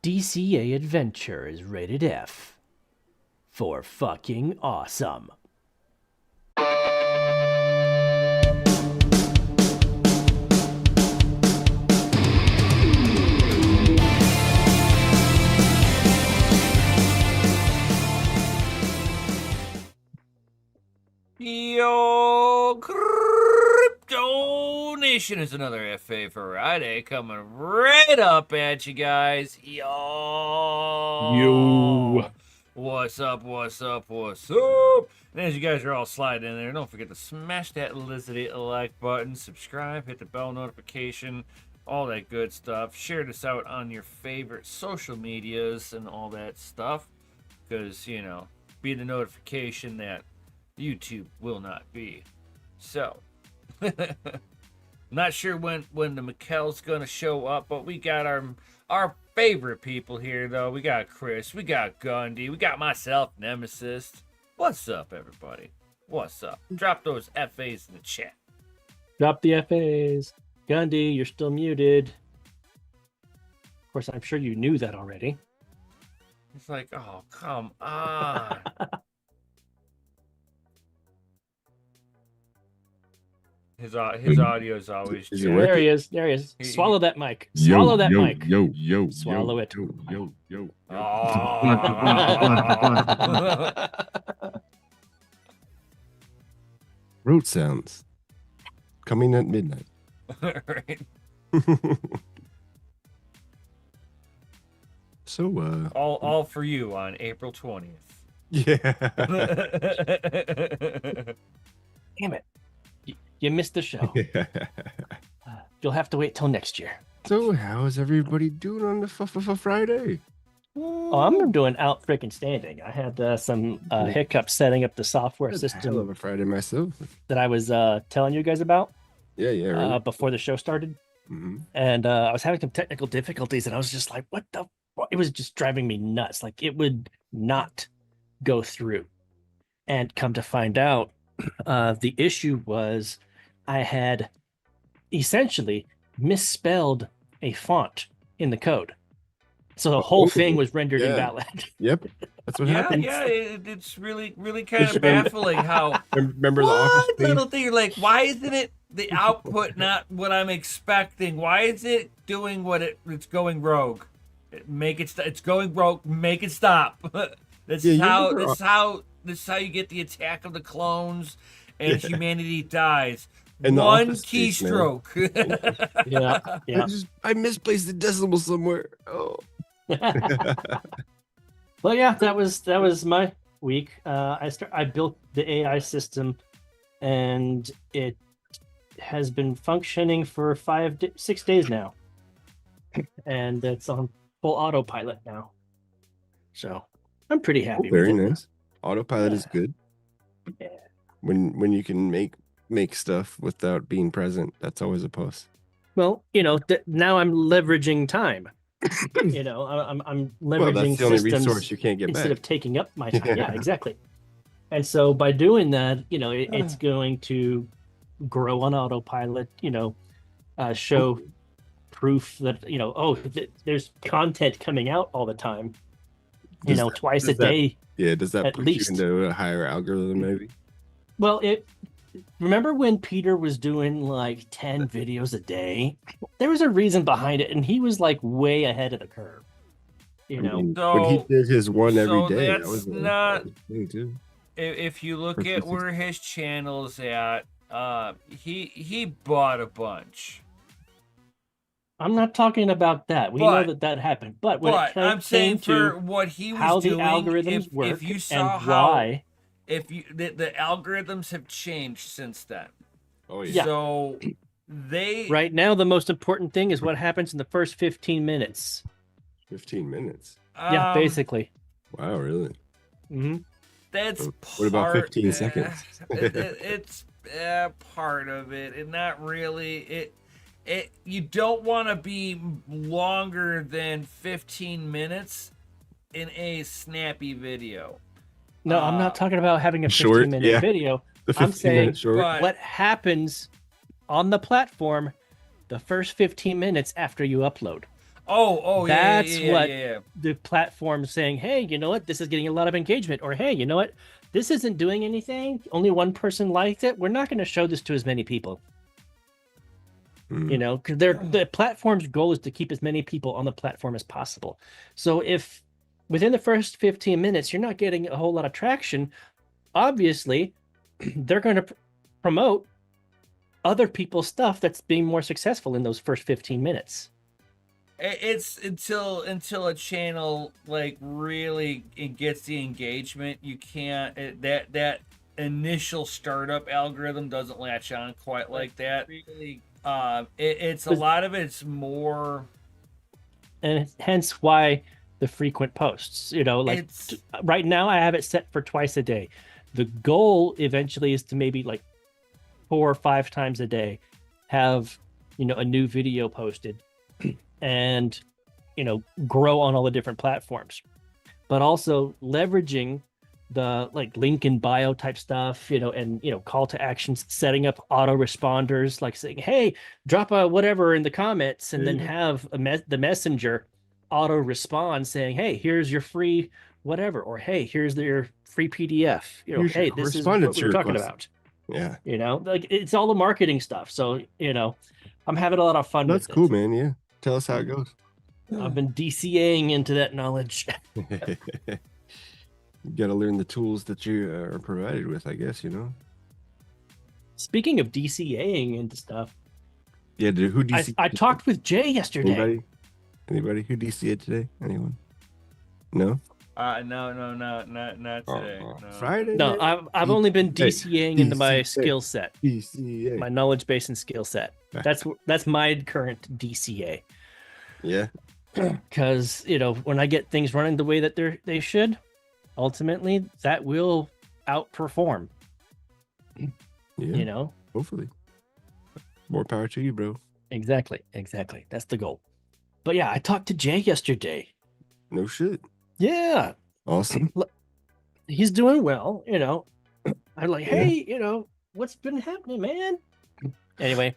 DCA adventure is rated F for fucking awesome. Yo, Crypto Nation, is another FA Friday coming right up at you guys. Yo. What's up, what's up, what's up? And as you guys are all sliding in there, don't forget to smash that like button, subscribe, hit the bell notification, all that good stuff. Share this out on your favorite social medias and all that stuff. Because, you know, be the notification that YouTube will not be. So, not sure when the McKell's gonna show up, but we got our favorite people here though. We got Chris, we got Gundy, we got myself, Nemesis. What's up, everybody? What's up? Drop those FAs in the chat. Drop the FAs. Gundy, you're still muted. Of course, I'm sure you knew that already. It's like, oh, come on. His audio is always there he is. There he is. Swallow that mic. Swallow that mic. Yo. Swallow it. Yo. Road sounds coming at midnight. Right. So Oh. all for you on April 20th. Yeah. Damn it. You missed the show. You'll have to wait till next year. So how is everybody doing on the Friday? Oh, I'm doing out freaking standing. I had some hiccups setting up the software system of a Friday myself that I was telling you guys about. Yeah, right. Before the show started. Mm-hmm. And I was having some technical difficulties, and I was just like, what the fuck? It was just driving me nuts. Like, it would not go through. And come to find out, the issue was I had essentially misspelled a font in the code. So the whole thing was rendered invalid. Yep. That's what happens. Yeah, it's really kind of baffling how remember what? the office Little thing, you're like, why isn't it the output not what I'm expecting? Why is it doing what it's going rogue? It's going rogue, make it stop. This is how you get the attack of the clones and humanity dies. And one keystroke. Yeah. I misplaced the decimal somewhere. Oh. Well, yeah, that was my week. I built the AI system, and it has been functioning for 6 days now, and it's on full autopilot now. So I'm pretty happy. Very with it. nice. Autopilot is good. Yeah. When you can make stuff without being present, that's always a plus. Well, now I'm leveraging time. I'm leveraging that's the only systems resource you can't get instead back. of taking up my time. Yeah, exactly. And so by doing that, it's going to grow on autopilot. Show proof that there's content coming out all the time. Twice a day. Yeah, does that at put least you into a higher algorithm maybe? Well, remember when Peter was doing like 10 videos a day? There was a reason behind it, and he was like way ahead of the curve. When he did his one every day, that was not thing too. If you look at where his channel's at, he bought a bunch. I'm not talking about that. We know that happened. But I'm saying for what he was how doing, the algorithms work, if you saw and why, the algorithms have changed since then. Oh yeah. So right now the most important thing is what happens in the first 15 minutes. 15 minutes. Yeah, basically. Wow, really? Mm-hmm. That's what about 15 seconds? It's part of it, and not really. You don't want to be longer than 15 minutes in a snappy video. No, I'm not talking about having a 15-minute video. I'm saying what happens on the platform the first 15 minutes after you upload. That's what yeah. the platform saying, hey, you know what? This is getting a lot of engagement. Or, hey, you know what? This isn't doing anything. Only one person liked it. We're not going to show this to as many people. You know, because the platform's goal is to keep as many people on the platform as possible. So if within the first 15 minutes you're not getting a whole lot of traction, obviously they're going to promote other people's stuff that's being more successful in those first 15 minutes. It's until a channel like really it gets the engagement, you can't that initial startup algorithm doesn't latch on quite like that. Really, it's a lot of it's more, and hence why the frequent posts. You know, like right now I have it set for twice a day. The goal eventually is to maybe like 4 or 5 times a day have, you know, a new video posted and, you know, grow on all the different platforms, but also leveraging the like link in bio type stuff, you know, and, you know, call to actions, setting up auto responders, like saying, hey, drop a whatever in the comments, and then have the messenger auto respond saying, hey, here's your free whatever, or hey, here's your free PDF, you know, hey, this is what we're talking about. Yeah, you know, like it's all the marketing stuff. So, you know, I'm having a lot of fun. That's cool, man. Yeah, tell us how it goes. I've been DCAing into that knowledge. You got to learn the tools that you are provided with, I guess, you know. Speaking of DCAing into stuff, yeah, dude, who DCA'd? I talked with Jay yesterday. Anybody who DCA'd today? Anyone? No. No, not today. No. Friday. No, I've only been DCAing into my skill set, DCA, my knowledge base and skill set. That's my current DCA. Yeah. Because, you know, when I get things running the way that they should, ultimately that will outperform. Yeah. You know. Hopefully. More power to you, bro. Exactly. That's the goal. But yeah, I talked to Jay yesterday. No shit. Yeah. Awesome. He's doing well, you know. I'm like, hey, you know, what's been happening, man? Anyway,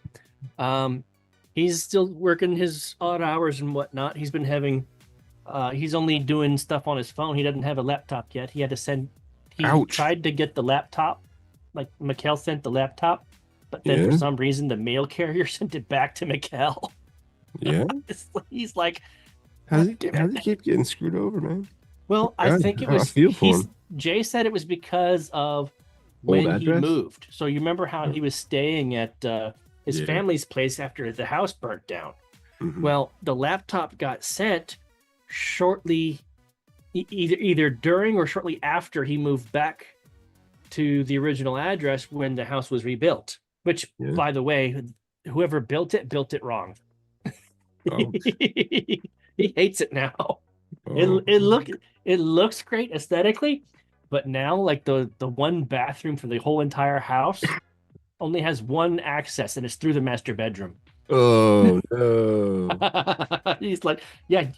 he's still working his odd hours and whatnot. He's been having he's only doing stuff on his phone. He doesn't have a laptop yet. He had to send tried to get the laptop. Like Mikkel sent the laptop, but then for some reason the mail carrier sent it back to Mikkel. Yeah. He's like, how's he keep getting screwed over, man? Well, I think it was Jay said it was because of when he moved. So you remember how he was staying at his family's place after the house burnt down. Mm-hmm. Well, the laptop got sent shortly, either during or shortly after he moved back to the original address when the house was rebuilt. Which, by the way, whoever built it wrong. Oh. He hates it now. Oh. It looks great aesthetically, but now like the one bathroom for the whole entire house only has one access, and it's through the master bedroom. Oh no. He's like, yeah,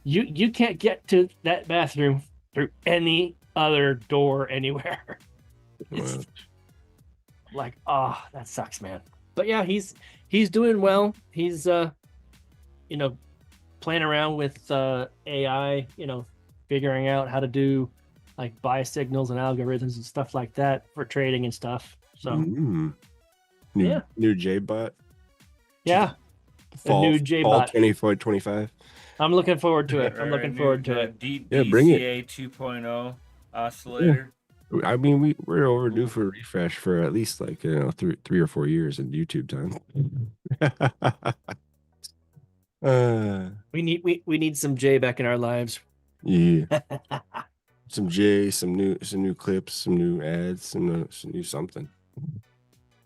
you can't get to that bathroom through any other door anywhere. It's like, oh, that sucks, man. But yeah, he's doing well. He's you know, playing around with AI, you know, figuring out how to do like buy signals and algorithms and stuff like that for trading and stuff. So new JBot. Yeah. Fall, new JBot 24-25. I'm looking forward to it. Bring it. DCA 2.0 oscillator. Yeah. I mean, we're overdue for a refresh for at least like, you know, three or 4 years in YouTube time. We need some Jay back in our lives. Yeah. Some Jay, some new clips, some new ads, some new something.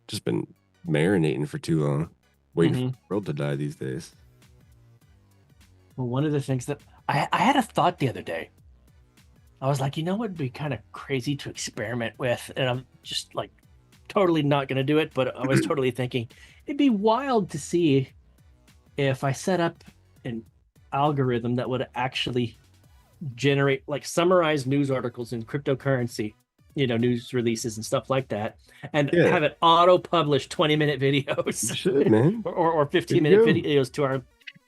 Just been marinating for too long, waiting for the world to die these days. Well, one of the things that I had a thought the other day. I was like, you know what would be kind of crazy to experiment with, and I'm just like totally not going to do it, but I was totally thinking it'd be wild to see if I set up an algorithm that would actually generate like summarized news articles in cryptocurrency, you know, news releases and stuff like that, and have it auto publish 20-minute videos. You should, man. or 15-minute videos to our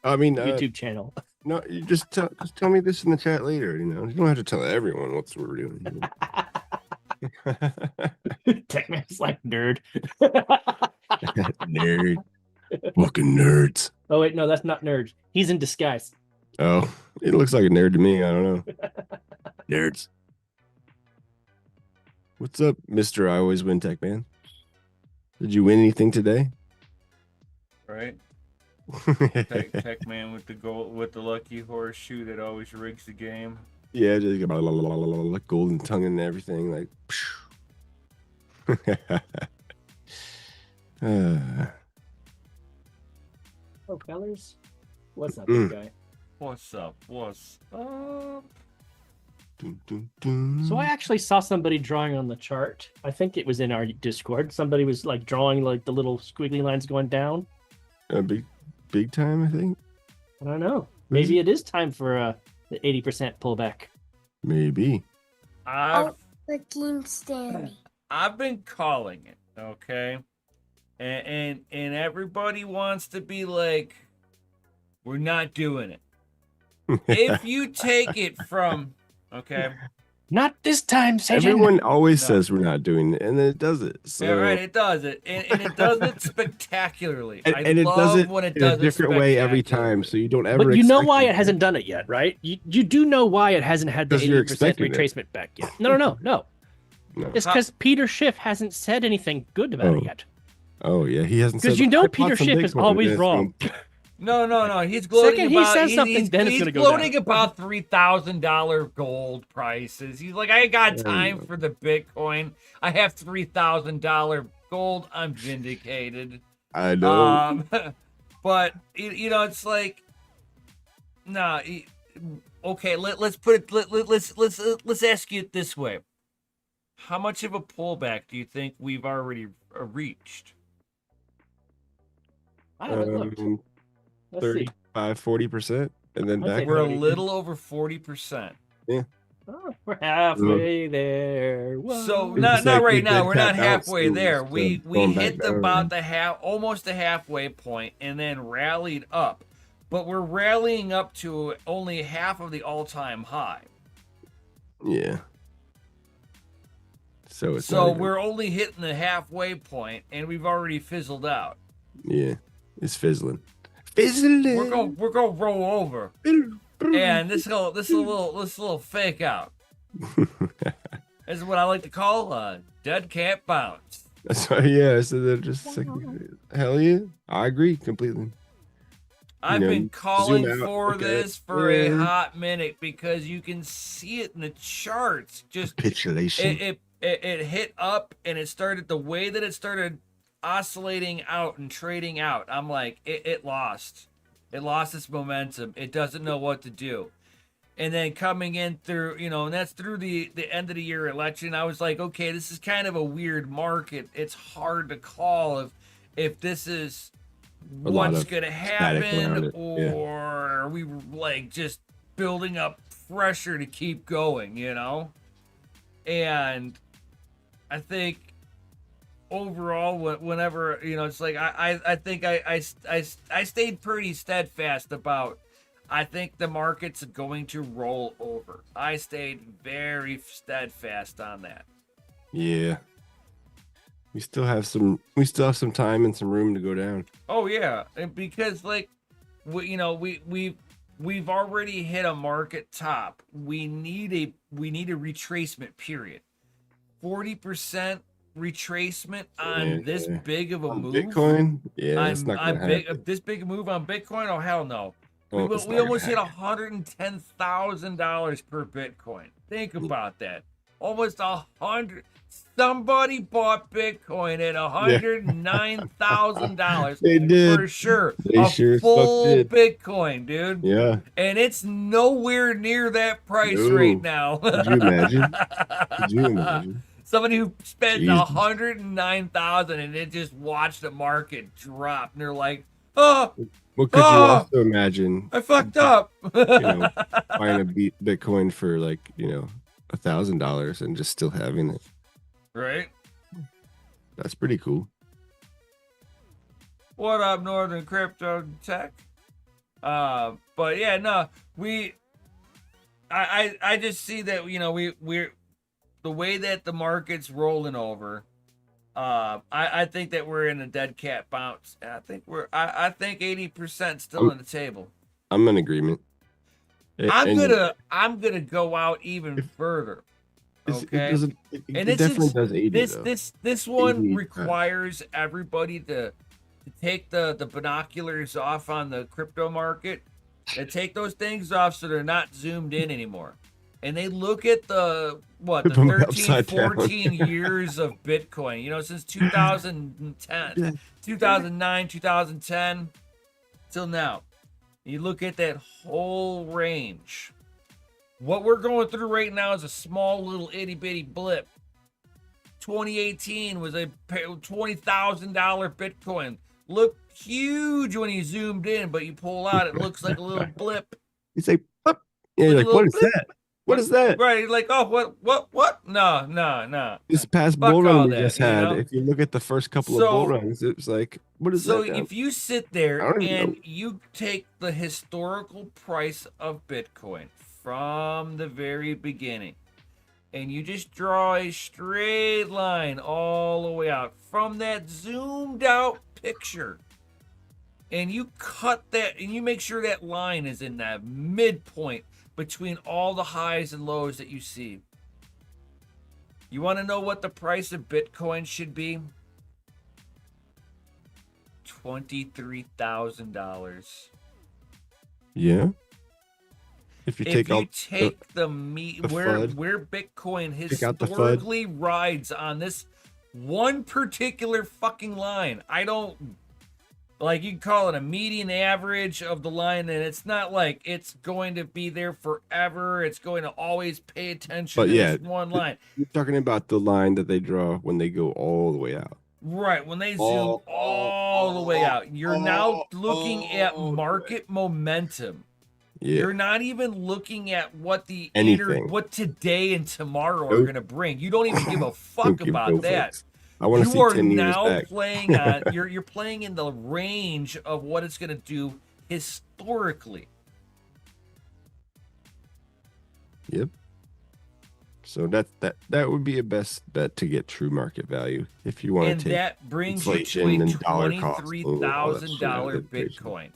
I mean, YouTube channel. no, you just tell me this in the chat later. You know, you don't have to tell everyone what we're doing. Techman's like nerd. Nerd, fucking nerds. Oh wait, no, that's not nerd. He's in disguise. Oh, it looks like a nerd to me. I don't know. Nerds. What's up, Mr. I Always Win Tech Man? Did you win anything today? Right. Tech man with the gold, with the lucky horseshoe that always rigs the game. Yeah, just like golden tongue and everything. Like, Oh, fellas. What's up, big guy? What's up? What's up? So I actually saw somebody drawing on the chart. I think it was in our Discord. Somebody was like drawing like the little squiggly lines going down. big time, I think. I don't know. Maybe it is time for the 80% pullback. Maybe. I've freaking Stanley. I've been calling it, okay? And everybody wants to be like, we're not doing it. If you take it from, okay, Not this time, Satan. Everyone always says we're not doing it, and then it does it. So yeah, right, it does it, and it does it spectacularly. and I it love does it when it in does a different way every spectacularly. time, so you don't ever. But you know expect why it. it hasn't done it yet, right? You do know why it hasn't had the 'Cause you're 80% expecting it. retracement back yet. No. No. It's because Peter Schiff hasn't said anything good about it yet. Oh yeah, he hasn't. Because said, you know "I bought Peter some Schiff is Bitcoin," always and it's wrong. going- No. He's gloating Second he about. says something, then it's he's gonna go gloating down. about $3,000 gold prices. He's like, I ain't got time for the Bitcoin. I have $3,000 gold. I'm vindicated. I know. But it's like, nah. Okay, let's put it. Let's ask you it this way: how much of a pullback do you think we've already reached? I haven't looked. Let's see. 35-40%, and then I'd back. say We're a 30. little over 40%. Oh, we're halfway there. Whoa. So It's not like right we now. dead We're not cat bounced halfway and there. was, We going back hit down. about almost the halfway point, and then rallied up. But we're rallying up to only half of the all-time high. Yeah. So it's So not even- we're only hitting the halfway point, and we've already fizzled out. yeah, it's fizzling. Fizzling. We're gonna roll over, and this little fake out. This is what I like to call a dead cat bounce. So yeah, so they're just like, hell yeah, I agree completely. I've know, been calling zoom out, for look at this it. for a Yeah. hot minute because you can see it in the charts. Just Capitulation. it hit up and it started the way that it started oscillating out and trading out. I'm like, it lost its momentum. It doesn't know what to do. And then coming in through, and that's through the end of the year election, I was like, okay, this is kind of a weird market. It's hard to call if this is A lot what's of gonna static around happen, it, yeah. or are we like just building up pressure to keep going, And I think overall, whenever it's like I think I stayed pretty steadfast about. I think the market's going to roll over. I stayed very steadfast on that. Yeah. We still have some time and some room to go down. Oh yeah, and because we've already hit a market top. We need a retracement period. 40% retracement on this big of a On move. Bitcoin, yeah, it's not gonna happen. This big a move on Bitcoin. Oh hell no. Oh, it's We not almost hit gonna $110,000 per Bitcoin. Think about that. Almost 100. Somebody bought Bitcoin at $109,000. They did. For sure. They a sure as fuck full did. Bitcoin, dude. Yeah. And it's nowhere near that price No. right now. Could you imagine? Could you imagine? Somebody who spent Jesus. $109,000 and it just watched the market drop, and they're like, "Oh, What could you Ah! also imagine? I fucked up." Buying a Bitcoin for like $1,000 and just still having it. Right? That's pretty cool. What up, Northern Crypto Tech? But yeah, no, I just see that we're the way that the market's rolling over. I think that we're in a dead cat bounce. I think 80% still on the table. I'm in agreement. I'm gonna go out even further. It Okay, doesn't. and It definitely does 80 though. this one 80, requires everybody to take the binoculars off on the crypto market and take those things off so they're not zoomed in anymore. And they look at the 13, 14 years of Bitcoin, since 2010, 2009, 2010 till now. You look at that whole range. What we're going through right now is a small little itty bitty blip. 2018 was a $20,000 Bitcoin. Looked huge when you zoomed in, but you pull out, it looks like a little blip. You say, "Blip." Yeah, you're like, what is that? What is that? Right, like, oh, what? No. This past Fuck bull run all we that, just you had, know? if you look at the first couple of bull runs, it was like, what is that? So now? if you sit there I don't even and know. you take the historical price of Bitcoin from the very beginning, and you just draw a straight line all the way out from that zoomed out picture, and you cut that, and you make sure that line is in that midpoint between all the highs and lows that you see. You want to know what the price of Bitcoin should be? $23,000. Yeah. If you take where FUD, Bitcoin take out the FUD. historically rides on this one particular fucking line. I don't like, you can call it a median average of the line, and it's not like it's going to be there forever. It's going to always pay attention to this one line. You're talking about the line that they draw when they go all the way out. Right, when they zoom all the way out. You're now looking at market momentum. Yeah. You're not even looking at what what today and tomorrow are going to bring. You don't even give a fuck about that. I want to see 10 years back. Playing on you're playing in the range of what it's going to do historically. Yep. So that would be a best bet to get true market value if you want to take. And that brings you to a $23,000 Bitcoin.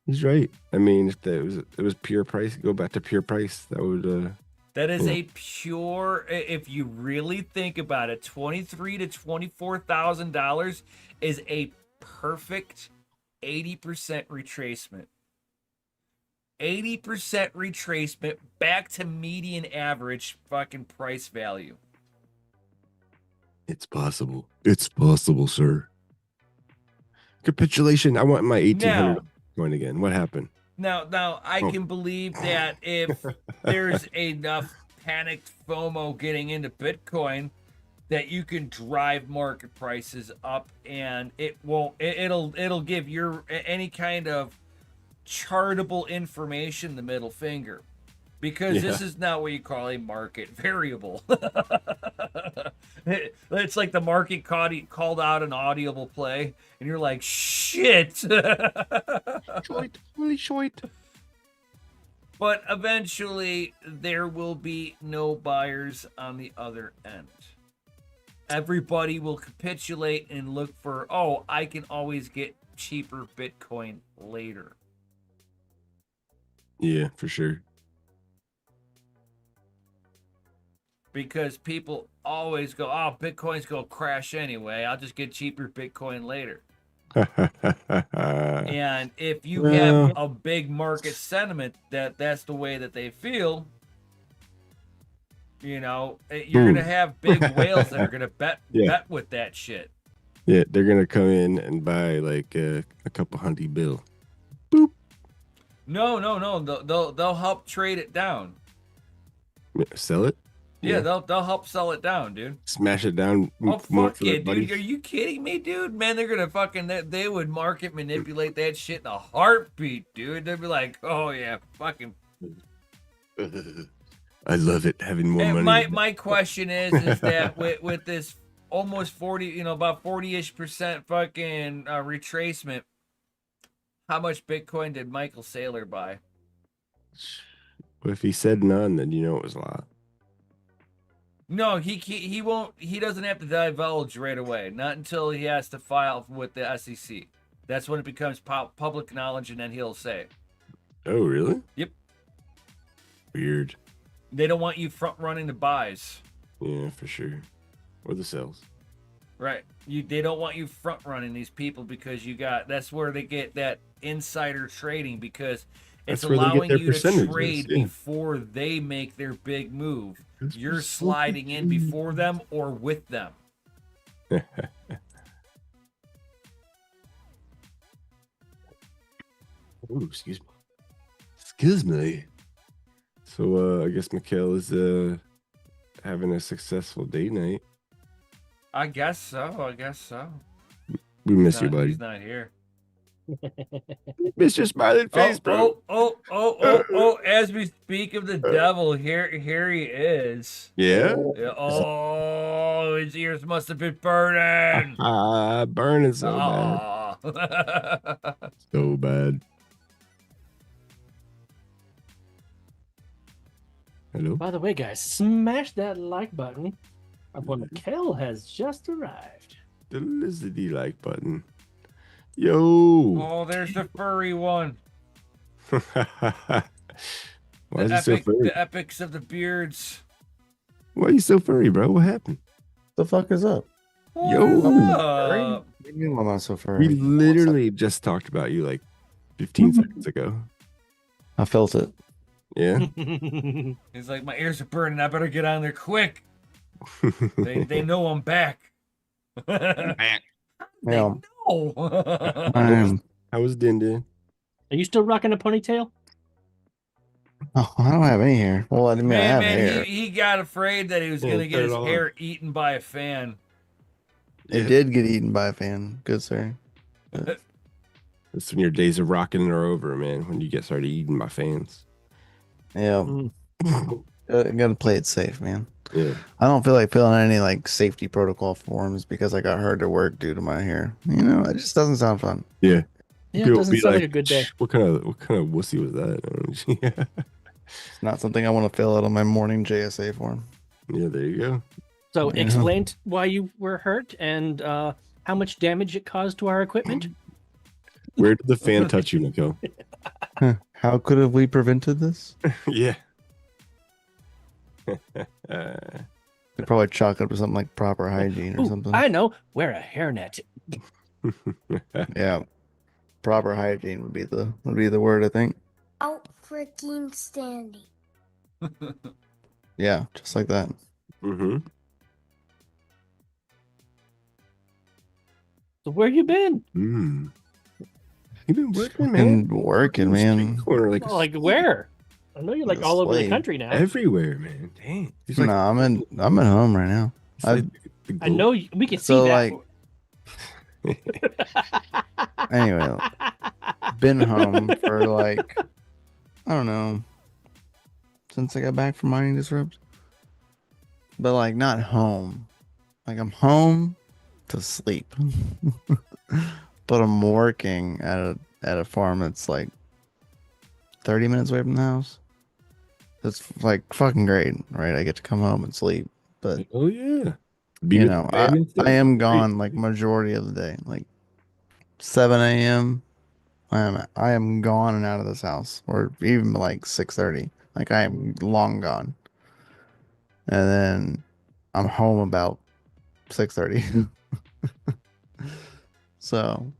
He's right. I mean, if it was pure price, go back to pure price. That would. That is a pure. If you really think about it, $23,000 to $24,000 is a perfect 80% retracement. 80% retracement back to median average fucking price value. It's possible. It's possible, sir. Capitulation. I want my 1,800 going again. What happened? Now I can believe that if there's enough panicked FOMO getting into Bitcoin, that you can drive market prices up, and it'll give your any kind of chartable information the middle finger, because this is not what you call a market variable. It's like the market called out an audible play, and you're like, shit. Holy shit. But eventually, there will be no buyers on the other end. Everybody will capitulate and look for, I can always get cheaper Bitcoin later. Yeah, for sure. Because people always go, Bitcoin's going to crash anyway. I'll just get cheaper Bitcoin later. And if you have a big market sentiment that's the way that they feel, you're going to have big whales that are going to bet with that shit. Yeah, they're going to come in and buy like a couple $100 bill. Boop. No. They'll help trade it down. Sell it? Yeah, they'll help sell it down, dude. Smash it down. Fuck yeah, dude. Are you kidding me, dude? Man, they're gonna they would market manipulate that shit in a heartbeat, dude. They'd be like, oh yeah, fucking. I love it, having more money. My question is that with this almost 40, about 40-ish% fucking retracement, How much Bitcoin did Michael Saylor buy? Well, if he said none, then you know it was a lot. No, he won't. He doesn't have to divulge right away. Not until he has to file with the SEC. That's when it becomes public knowledge, and then he'll say. Oh, really? Yep. Weird. They don't want you front running the buys. Yeah, for sure. Or the sales. Right. They don't want you front running these people because that's where they get that insider trading because it's That's where they get allowing their you to percentages, trade yeah. before they make their big move. That's You're so sliding in before them or with them. Oh, excuse me. Excuse me. So I guess Mikhail is having a successful date night. I guess so. We miss you, buddy. He's not here. Miss your smiling face, bro. Oh, as we speak of the devil, here he is. Yeah? Oh, his ears must have been burning. Burning so bad. bad. So bad. Hello? By the way, guys, smash that like button. Our boy Mikhail has just arrived. The lizardy like button. Yo. Oh, there's the furry one. Why is he so furry? The epics of the beards. Why are you so furry, bro? What happened? The fuck is up? Yo. What's up? What do you mean I'm not so furry? We literally just talked about you like 15 seconds ago. I felt it. Yeah. He's like, my ears are burning. I better get on there quick. They know I'm back. Back. They Yeah. know. How was Din Din? Are you still rocking a ponytail? Oh, I don't have any hair. Well, I mean, I have hair. He got afraid that he was Yeah, gonna get cut his it all hair eaten by a fan. It did get eaten by a fan. Good sir. That's when your days of rocking are over, man. When you get started eating by fans. Yeah. Mm. Gotta play it safe, man. Yeah. I don't feel like filling out any like safety protocol forms because I got hurt at work due to my hair. You know, it just doesn't sound fun. Yeah. Yeah, it People doesn't be sound like a good day. What kind of wussy was that? Yeah. It's not something I want to fill out on my morning JSA form. Yeah, there you go. So Yeah. explain why you were hurt and how much damage it caused to our equipment. Where did the fan touch you, Nico? How could have we prevented this? Yeah. Could probably chalk up to something like proper hygiene or Ooh, something. I know. Wear a hairnet. Yeah. Proper hygiene would be the word, I think. Out freaking standing. Yeah, just like that. Mm-hmm. So where you been? Mm. You been working, man? Been working, man. Street corner, like, Well, like where? I know you're like Like a all over the slave. country now. everywhere, man. Dang. He's like, No, I'm at home right now. he's like the I know we can see So that. Anyway, been home for like I don't know since I got back from mining disrupt, but like not home. Like I'm home to sleep, but I'm working at a farm that's like 30 minutes away from the house. That's like fucking great, right? I get to come home and sleep, but Oh yeah. you know, I am gone like majority of the day. Like 7 a.m. I am gone and out of this house, or even like 6:30. Like I am long gone, and then I'm home about 6:30. So,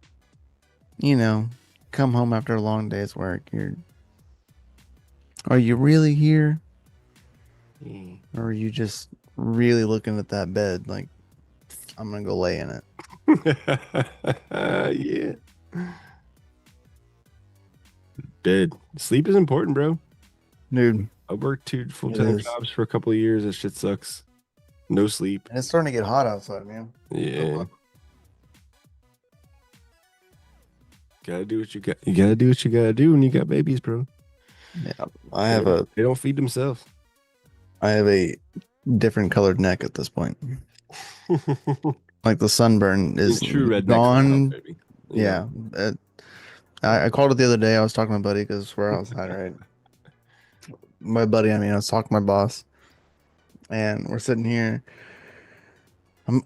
you know, come home after a long day's work. Are you really here, or are you just really looking at that bed like I'm gonna go lay in it? Yeah. Bed. Sleep is important, bro. Dude, I worked 2 full-time is. jobs for a couple of years. That shit sucks. No sleep. and it's starting to get hot outside, man. Yeah. Gotta do what you got. You gotta do what you gotta do when you got babies, bro. Yeah, I have a They don't feed themselves. different colored neck at this point. Like the sunburn is True redneck gone. style, baby. Yeah, I called it the other day. I was talking to my buddy because we're outside, right? My buddy, I was talking to my boss, and we're sitting here. I'm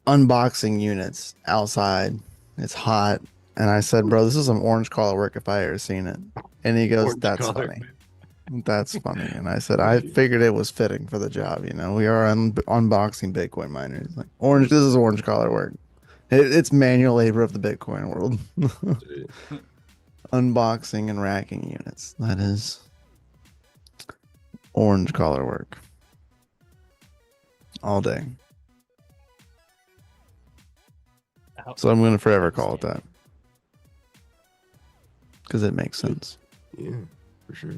unboxing units outside. It's hot, and I said, "Bro, this is some orange collar work if I ever seen it." And he goes, Orange "That's collar. funny. That's funny." And I said, "I figured it was fitting for the job. We are unboxing Bitcoin miners. Like orange, this is orange collar work. It's manual labor of the Bitcoin world. Unboxing and racking units. That is orange collar work all day." So I'm going to forever call it that because it makes sense. Yeah, for sure.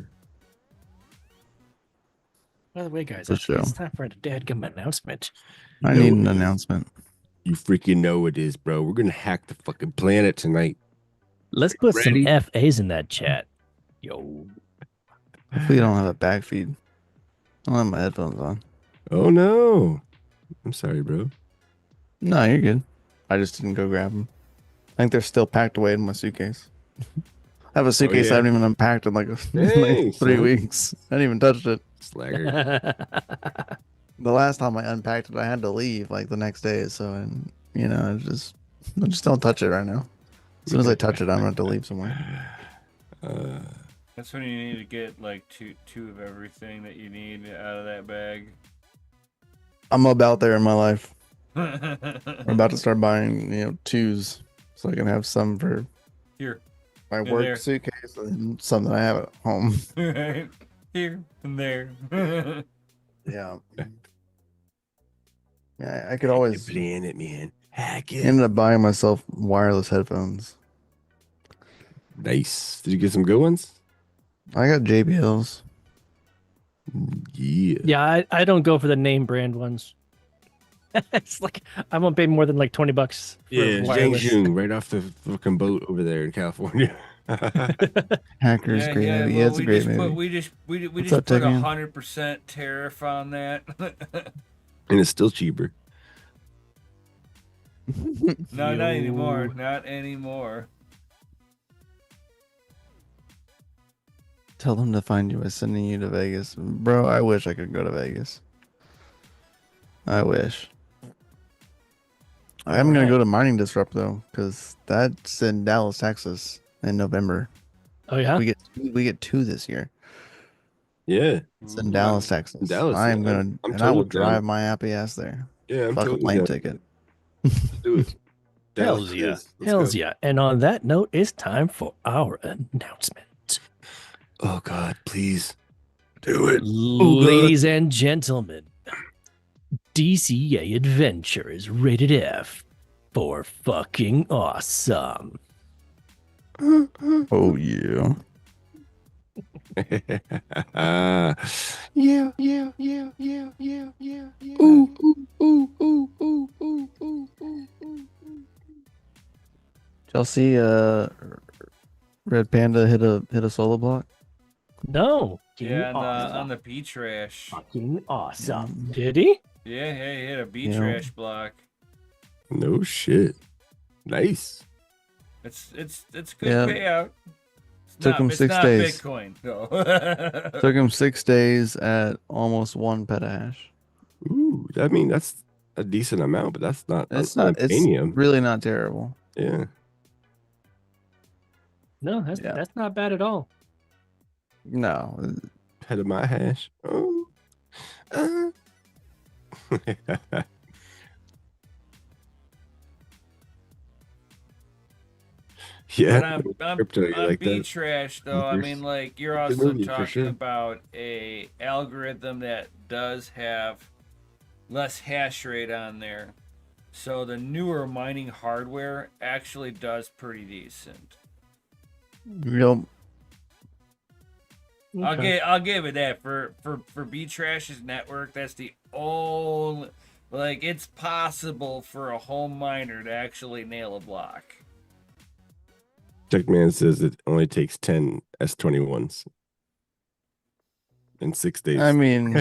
By the way, guys, For I think sure. it's time for a dadgum announcement. I You need know an it is. announcement. You freaking know it is, bro. We're gonna hack the fucking planet tonight. Let's put Ready? some FAs in that chat. Yo. Hopefully, you don't have a back feed. I don't have my headphones on. Oh no. I'm sorry, bro. No, you're good. I just didn't go grab them. I think they're still packed away in my suitcase. I have a suitcase I yeah? haven't even unpacked in like Dang, 3 son. weeks. I hadn't even touched it. Slagger. The last time I unpacked it, I had to leave like the next day. So, and I just don't touch it right now. As soon as I touch it, I'm gonna have to leave somewhere. That's when you need to get like two of everything that you need out of that bag. I'm about there in my life. Here. I'm about to start buying, twos, so I can have some for my And work there. suitcase and some that I have at home. Right. Here and there. Yeah. Yeah, I could always playing it, man. Hack it. ended up buying myself wireless headphones. Nice. Did you get some good ones? I got JBLs. Yeah. Yeah, I don't go for the name brand ones. It's like I won't pay more than like $20 for Yeah, wireless. Zhangzhou, right off the fucking boat over there in California. Hackers, great movie. Yeah, well, it's a great movie. we just What's put up, Tegan? 100% tariff on that. And it's still cheaper. No, not anymore. Yo. Not anymore. Tell them to find you by sending you to Vegas. Bro, I wish I could go to Vegas. I wish. I'm going to go to Mining Disrupt, though, because that's in Dallas, Texas in November. Oh yeah. We get 2 this year. Yeah. It's in Dallas, Texas. Dallas, I am yeah, going to, I'm and I will totally down. drive my happy ass there. Yeah, I'm Fuck a totally plane down. ticket. Let's do it. Dallas Hells it yeah. is. Let's Hells go. yeah. And on that note, it's time for our announcement. Oh God, please do it. Ladies and gentlemen, DCA Adventure is rated F for fucking awesome. Oh, yeah. Yeah. Ooh. Did y'all see Red Panda hit a solo block? No. Yeah, awesome. on the beach trash. Fucking awesome. Did he? Yeah, he hit a beach Yeah. trash block. No shit. Nice. It's good Yeah. payout. Took him 6 days. Bitcoin. No. Took him 6 days at almost 1 petahash. Ooh, I mean that's a decent amount, but that's not. It's not not. It's Uranium. really not terrible. Yeah. No, that's not bad at all. No, Head of my hash. Oh. Yeah. But on Crypto, you like beach that? trash, though, I mean, like, you're Good also movie, for talking sure. about a algorithm that does have less hash rate on there. So the newer mining hardware actually does pretty decent. Yep. I'll give it that for B Trash's network. That's the only, like, it's possible for a home miner to actually nail a block. Techman says it only takes 10 S21s in 6 days. I mean,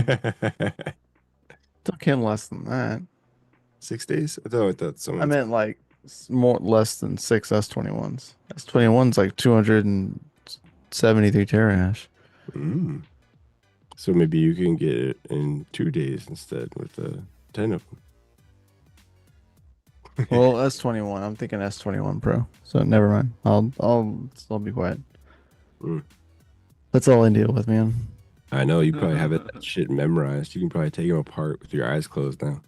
took him less than that. 6 days? I thought someone. I meant like It's more less than 6 S21s. S21's like 273 terahash. Mm. So maybe you can get it in 2 days instead with 10 of them. Well, S21. I'm thinking S21 Pro. So never mind. I'll be quiet. Mm. That's all I deal with, man. I know you probably have that shit memorized. You can probably take them apart with your eyes closed now.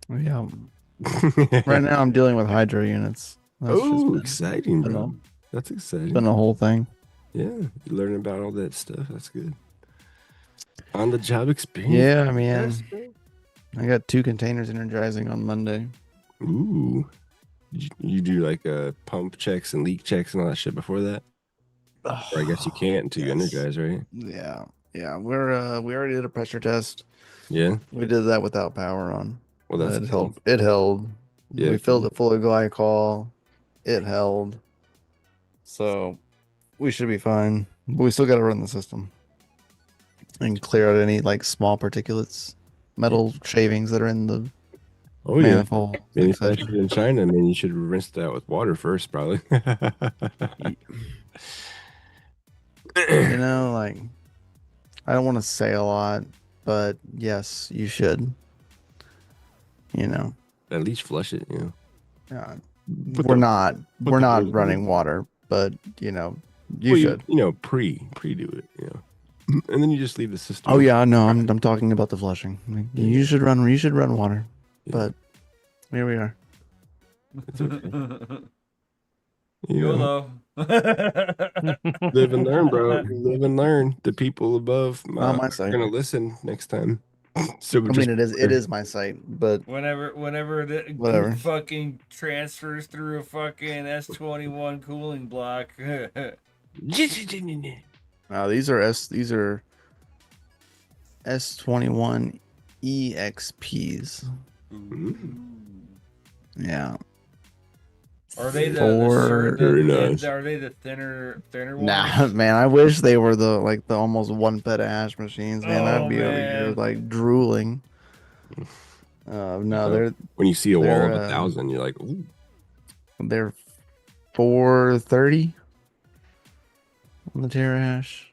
Yeah. Right now, I'm dealing with hydro units. That's just Oh, been, exciting, been bro. That's it's exciting. been a whole thing. Yeah, you learning about all that stuff. That's good. On the job experience. Yeah, man. Yes, bro. I got 2 containers energizing on Monday. Ooh. You do like pump checks and leak checks and all that shit before that? Or I guess you can't until you Yes. energize, right? Yeah. Yeah. We already did a pressure test. Yeah. We did that without power on. Well, that's it good. held. It held. Yeah, We filled it full of glycol. It held. So we should be fine. But we still got to run the system and clear out any like small particulates, metal shavings that are in the Oh yeah. manifold. Manufactured in China, man. You should rinse that with water first, probably. You know, like I don't want to say a lot, but yes, you should. You know, At least flush it, you know. Put we're the- not put we're the not hose running in. water, but you know, you Well, should. You know, pre do it, you know. And then you just leave the system. Oh yeah, no, I'm talking about the flushing. Like, Yeah. you should run water, Yeah. but here we are. It's okay. You know, YOLO. live and learn, bro. Live and learn. The people above Not my are site. gonna listen next time. So I mean, it is my site, but Whenever the Whatever. fucking transfers through a fucking S21 cooling block. these are S21 EXPs. Yeah. Are they Very nice. are they the thinner ones? Nah, man, I wish they were the almost 1 petahash machines, man. Oh, I'd be over here man. like drooling. No, When you see a wall they're, of 1,000, you're like, ooh. they're 430 on the terahash.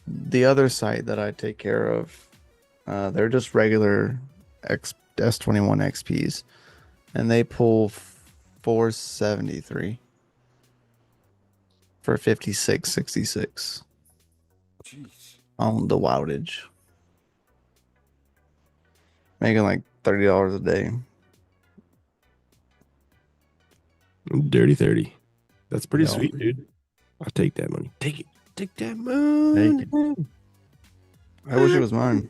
The other site that I take care of, they're just regular S21 XPs, and they pull 473 for 5666 Jeez. on the wattage, making like $30 a day. Dirty 30. That's pretty No. sweet, dude. I'll take that money. Take it. Take that money. I wish it was mine.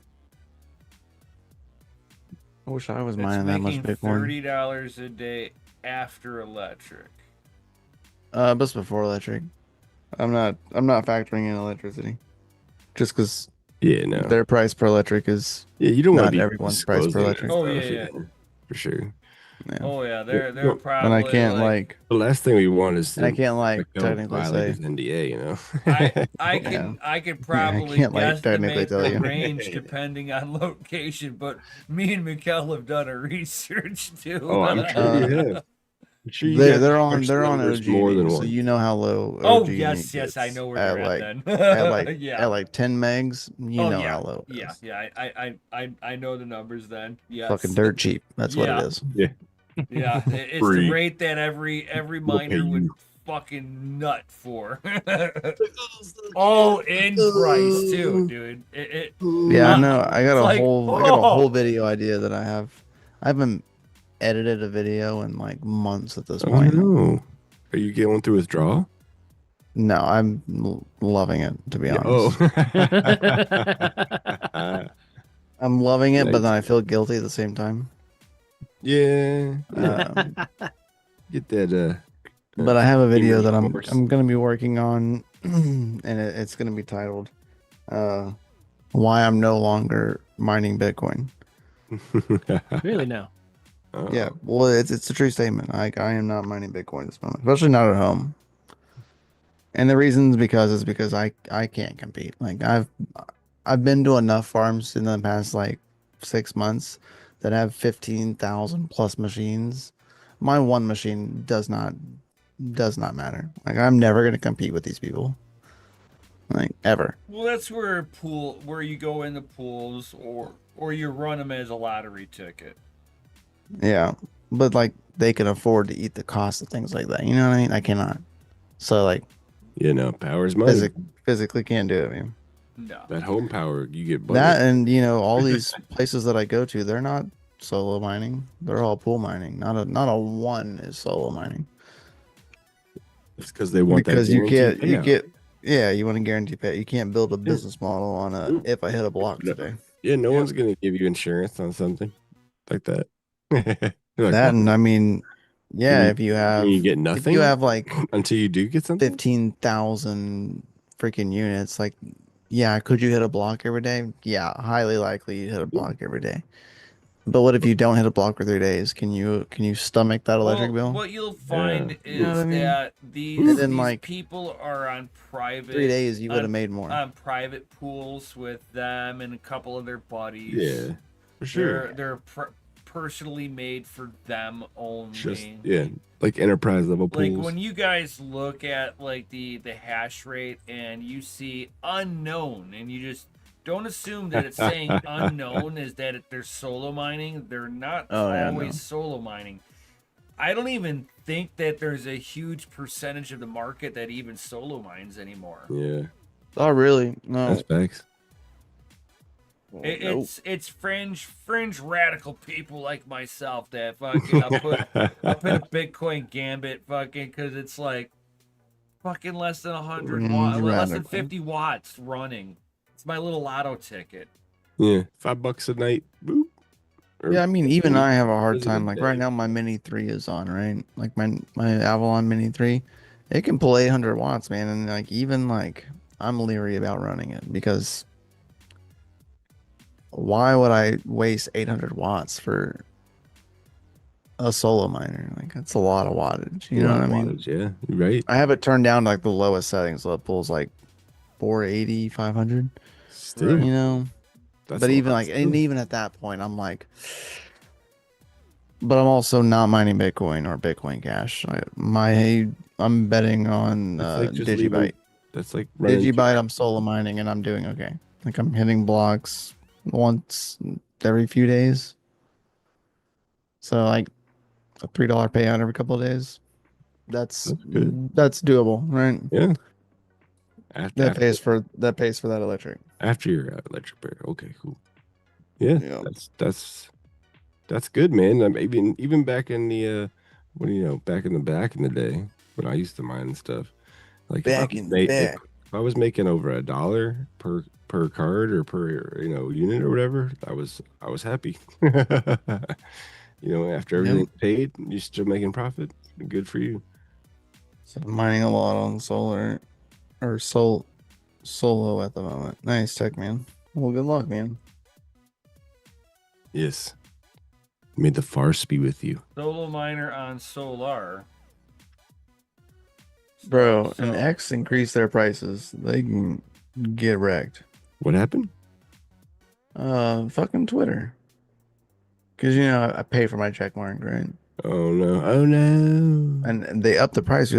I wish I was It's mining that much making Bitcoin. $30 a day after electric. But before electric. I'm not factoring in electricity. Just because Yeah, no. their price per electric is Yeah, you don't want not to be everyone's price per disclosing electric. that Oh, stuff, yeah. for sure. yeah. Oh yeah, they're no, probably. And I can't like The last thing we want is and I can't like Mikel technically violate say his NDA, you know. I could probably can't, like, technically guesstimate tell the you. range depending on location, but me and Mikkel have done our research too. Oh, I'm sure you have. I'm sure you they're guys they're on crunch they're on numbers OG more than so one. you know how low OG Oh unit yes, I gets know where at they're like at at like then. Yeah. at like 10 megs. You Oh, know yeah. how low it Yeah, is. yeah, I know the numbers then. Yes. Fucking dirt cheap. That's what Yeah. it is. Yeah, it's Free. the rate that every We'll pay miner would you. fucking nut for. All in price too, dude. Yeah, I know. I got It's a like, whole video idea that I haven't edited a video in like months at this Oh point. no. Are you going through withdrawal? No, I'm loving it, to be honest. Oh. I'm loving it, but Nice. then I feel guilty at the same time. Yeah. Um, Get that but I have a video Humor that I'm course. gonna be working on, and it's gonna be titled "Why I'm No Longer Mining Bitcoin." Really now? Oh. Yeah, well, it's a true statement. I am not mining Bitcoin at this moment, especially not at home. And the reason's because I can't compete. Like I've been to enough farms in the past like 6 months that have 15,000 plus machines my one machine does not matter. Like I'm never gonna compete with these people. Like ever. Well, that's where you go in the pools, or you run them as a lottery ticket. Yeah. But like they can afford to eat the cost of things like that. You know what I mean? I cannot. So like You know, power's money. physically can't do it, man. No. That home power, you get That and you know, all these places that I go to, they're not solo mining. They're all pool mining. Not a one is solo mining. It's because they want Because that you can't guaranteed you payout. get yeah, you want to guarantee pay. You can't build a business model on a if I hit a block No. today. Yeah, no Yep. one's gonna give you insurance on something like that. You're like, That what? and I mean, yeah, You- if you get if nothing you have like until you do get something. 15,000 freaking units, like yeah, could you hit a block every day? Yeah, highly likely you hit a block every day. But what if you don't hit a block for 3 days? Can you stomach that electric Well, bill? what you'll find Yeah. You know what is I mean? that And these then like people are on 3 days you would have made more. on private pools with them and a couple of their buddies. Yeah, for sure. They're personally made for them only. Just like enterprise level Like pools. when you guys look at like the hash rate and you see unknown, and you just don't assume that it's saying unknown is that they're solo mining. They're not always solo mining. I don't even think that there's a huge percentage of the market that even solo mines anymore. Yeah, Oh really? No. that's facts. It's fringe radical people like myself that fucking I'll put a Bitcoin gambit fucking because it's like fucking less than 100 watts, less than 50 watts running. It's my little lotto ticket. Yeah, $5 a night. Boop. Or Yeah, I mean, even I have a hard Is it a time. Like right day? now, my Mini 3 is on, right? Like my Avalon Mini 3, it can pull 800 watts, man. And like even like I'm leery about running it because why would I waste 800 watts for a solo miner? Like that's a lot of wattage. You A know lot what I of mean? wattage, yeah, you're right. I have it turned down to like the lowest settings, so it pulls like 480, 500. Still, You know, that's but a even lot like, still. and even at that point, I'm like, but I'm also not mining Bitcoin or Bitcoin Cash. I'm betting on That's like just leaving- Digibyte. That's like running Digibyte, I'm solo mining and I'm doing okay. Like I'm hitting blocks once every few days. So like a $3 payout every couple of days. That's good. that's doable, right? Yeah. That pays for that electric. After your electric bill. Okay, cool. Yeah, Yeah. that's good, man. Even back in the back in the day when I used to mine and stuff. Like if I was making over $1 per card or per unit or whatever, I was happy. After everything's paid, you're still making profit. Good for you. So I'm mining a lot on solar or solo at the moment. Nice tech, man. Well, good luck, man. Yes. May the farce be with you. Solo miner on Solar. Bro, So- and X increased their prices. They can get wrecked. What happened? Fucking Twitter. Cause I pay for my check mark, right? Oh no! Oh no! And they upped the price.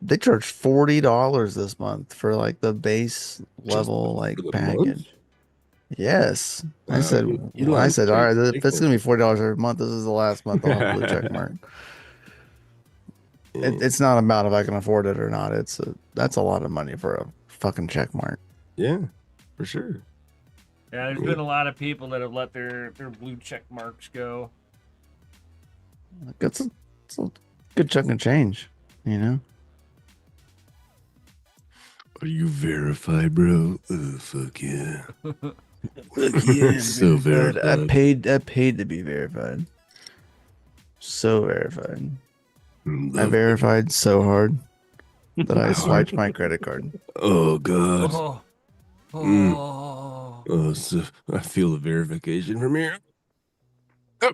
They charged $40 this month for like the base level like for the package. month? Yes. I Wow, said, Elon all right, if take it's that. gonna be $40 every month, this is the last month I'll have a blue check mark. It's not about if I can afford it or not. That's a lot of money for a fucking check mark. Yeah, for sure. Yeah, there's been a lot of people that have let their blue check marks go. It's a good chunk of change, you know. Are you verified, bro? Oh, fuck yeah. Yeah, So verified. I verified. paid to be verified. So verified. I Love it. verified so hard that I Hard. swiped my credit card. Oh god. Oh, Mm. oh. Oh, so I feel the verification from here. Oh.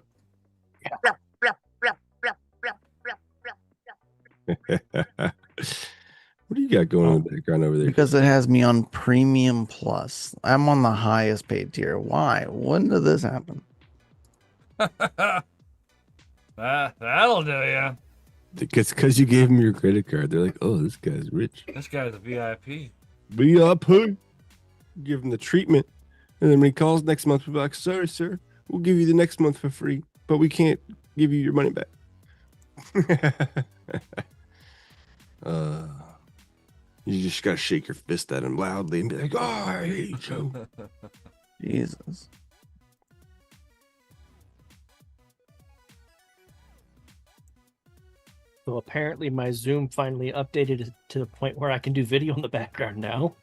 What do you got going in the background over there? Because it has me on Premium Plus. I'm on the highest paid tier. Why? When did this happen? Well, That'll do ya. Because you gave him your credit card. They're like, oh, this guy's rich. This guy's a VIP. VIP. Give him the treatment. And then when he calls next month, we'll be like, sorry, sir. We'll give you the next month for free, but we can't give you your money back. You just got to shake your fist at him loudly and be like, oh, I hate you. Jesus. So apparently my Zoom finally updated it to the point where I can do video in the background now.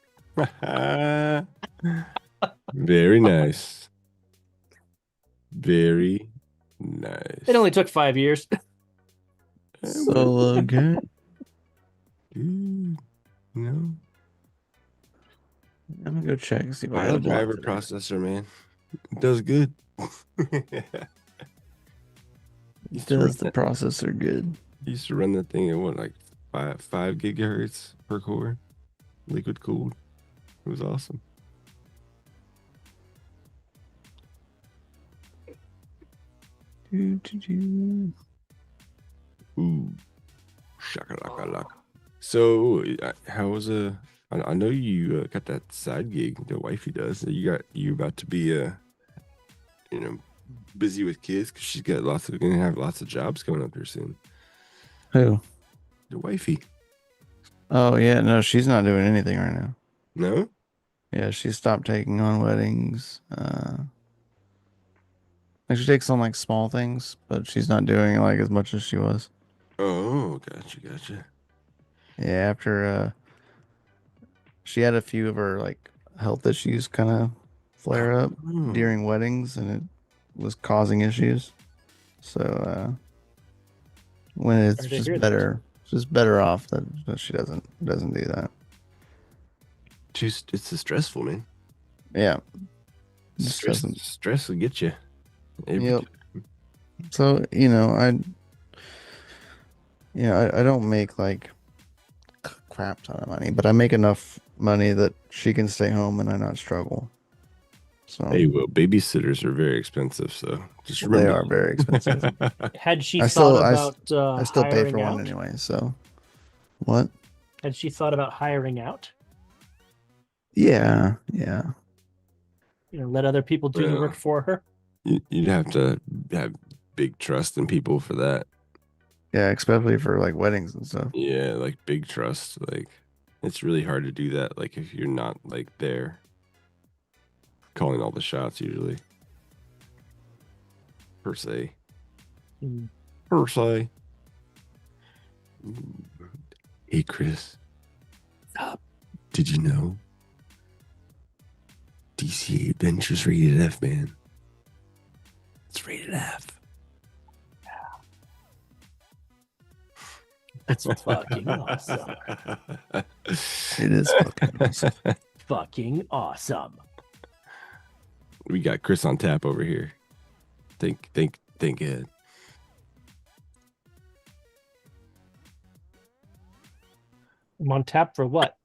Very nice. Very nice. It only took 5 years. So good. Dude, no. I'm gonna go check and see if I File have a driver block processor, man. It does good. today. Does the processor good? Used to run that thing at what, like 5 gigahertz per core, liquid cooled. It was awesome. Ooh, shakalaka. So, how was I know you got that side gig the wifey does. You about to be busy with kids because she's got gonna have lots of jobs coming up here soon. Who? The wifey. Oh yeah, no, she's not doing anything right now. No. Yeah, she stopped taking on weddings. Like she takes on like small things, but she's not doing like as much as she was. Oh, gotcha. Yeah, after she had a few of her like health issues kind of flare up during weddings, and it was causing issues. So when it's Sorry to just hear that. better, just better off that she doesn't do that. It's stressful, man. Yeah, just doesn't. Stress will get you. Yep. So I don't make like crap ton of money, but I make enough money that she can stay home and I not struggle. So Hey, well, babysitters are very expensive, so just remember they are very expensive. Had she I thought still- about I still pay hiring for out? one anyway. So what? Had she thought about hiring out? Yeah. Let other people do the Well, work for her? You'd have to have big trust in people for that. Yeah, especially for like weddings and stuff. Yeah, like big trust. Like it's really hard to do that. Like if you're not like there, calling all the shots usually. Per se. Mm. Per se. Hey, Chris. Stop. Did you know? DCA Adventures rated F, man. It's rated F. That's fucking awesome. It is fucking awesome. Fucking awesome. We got Chris on tap over here. Think ahead. I'm on tap for what?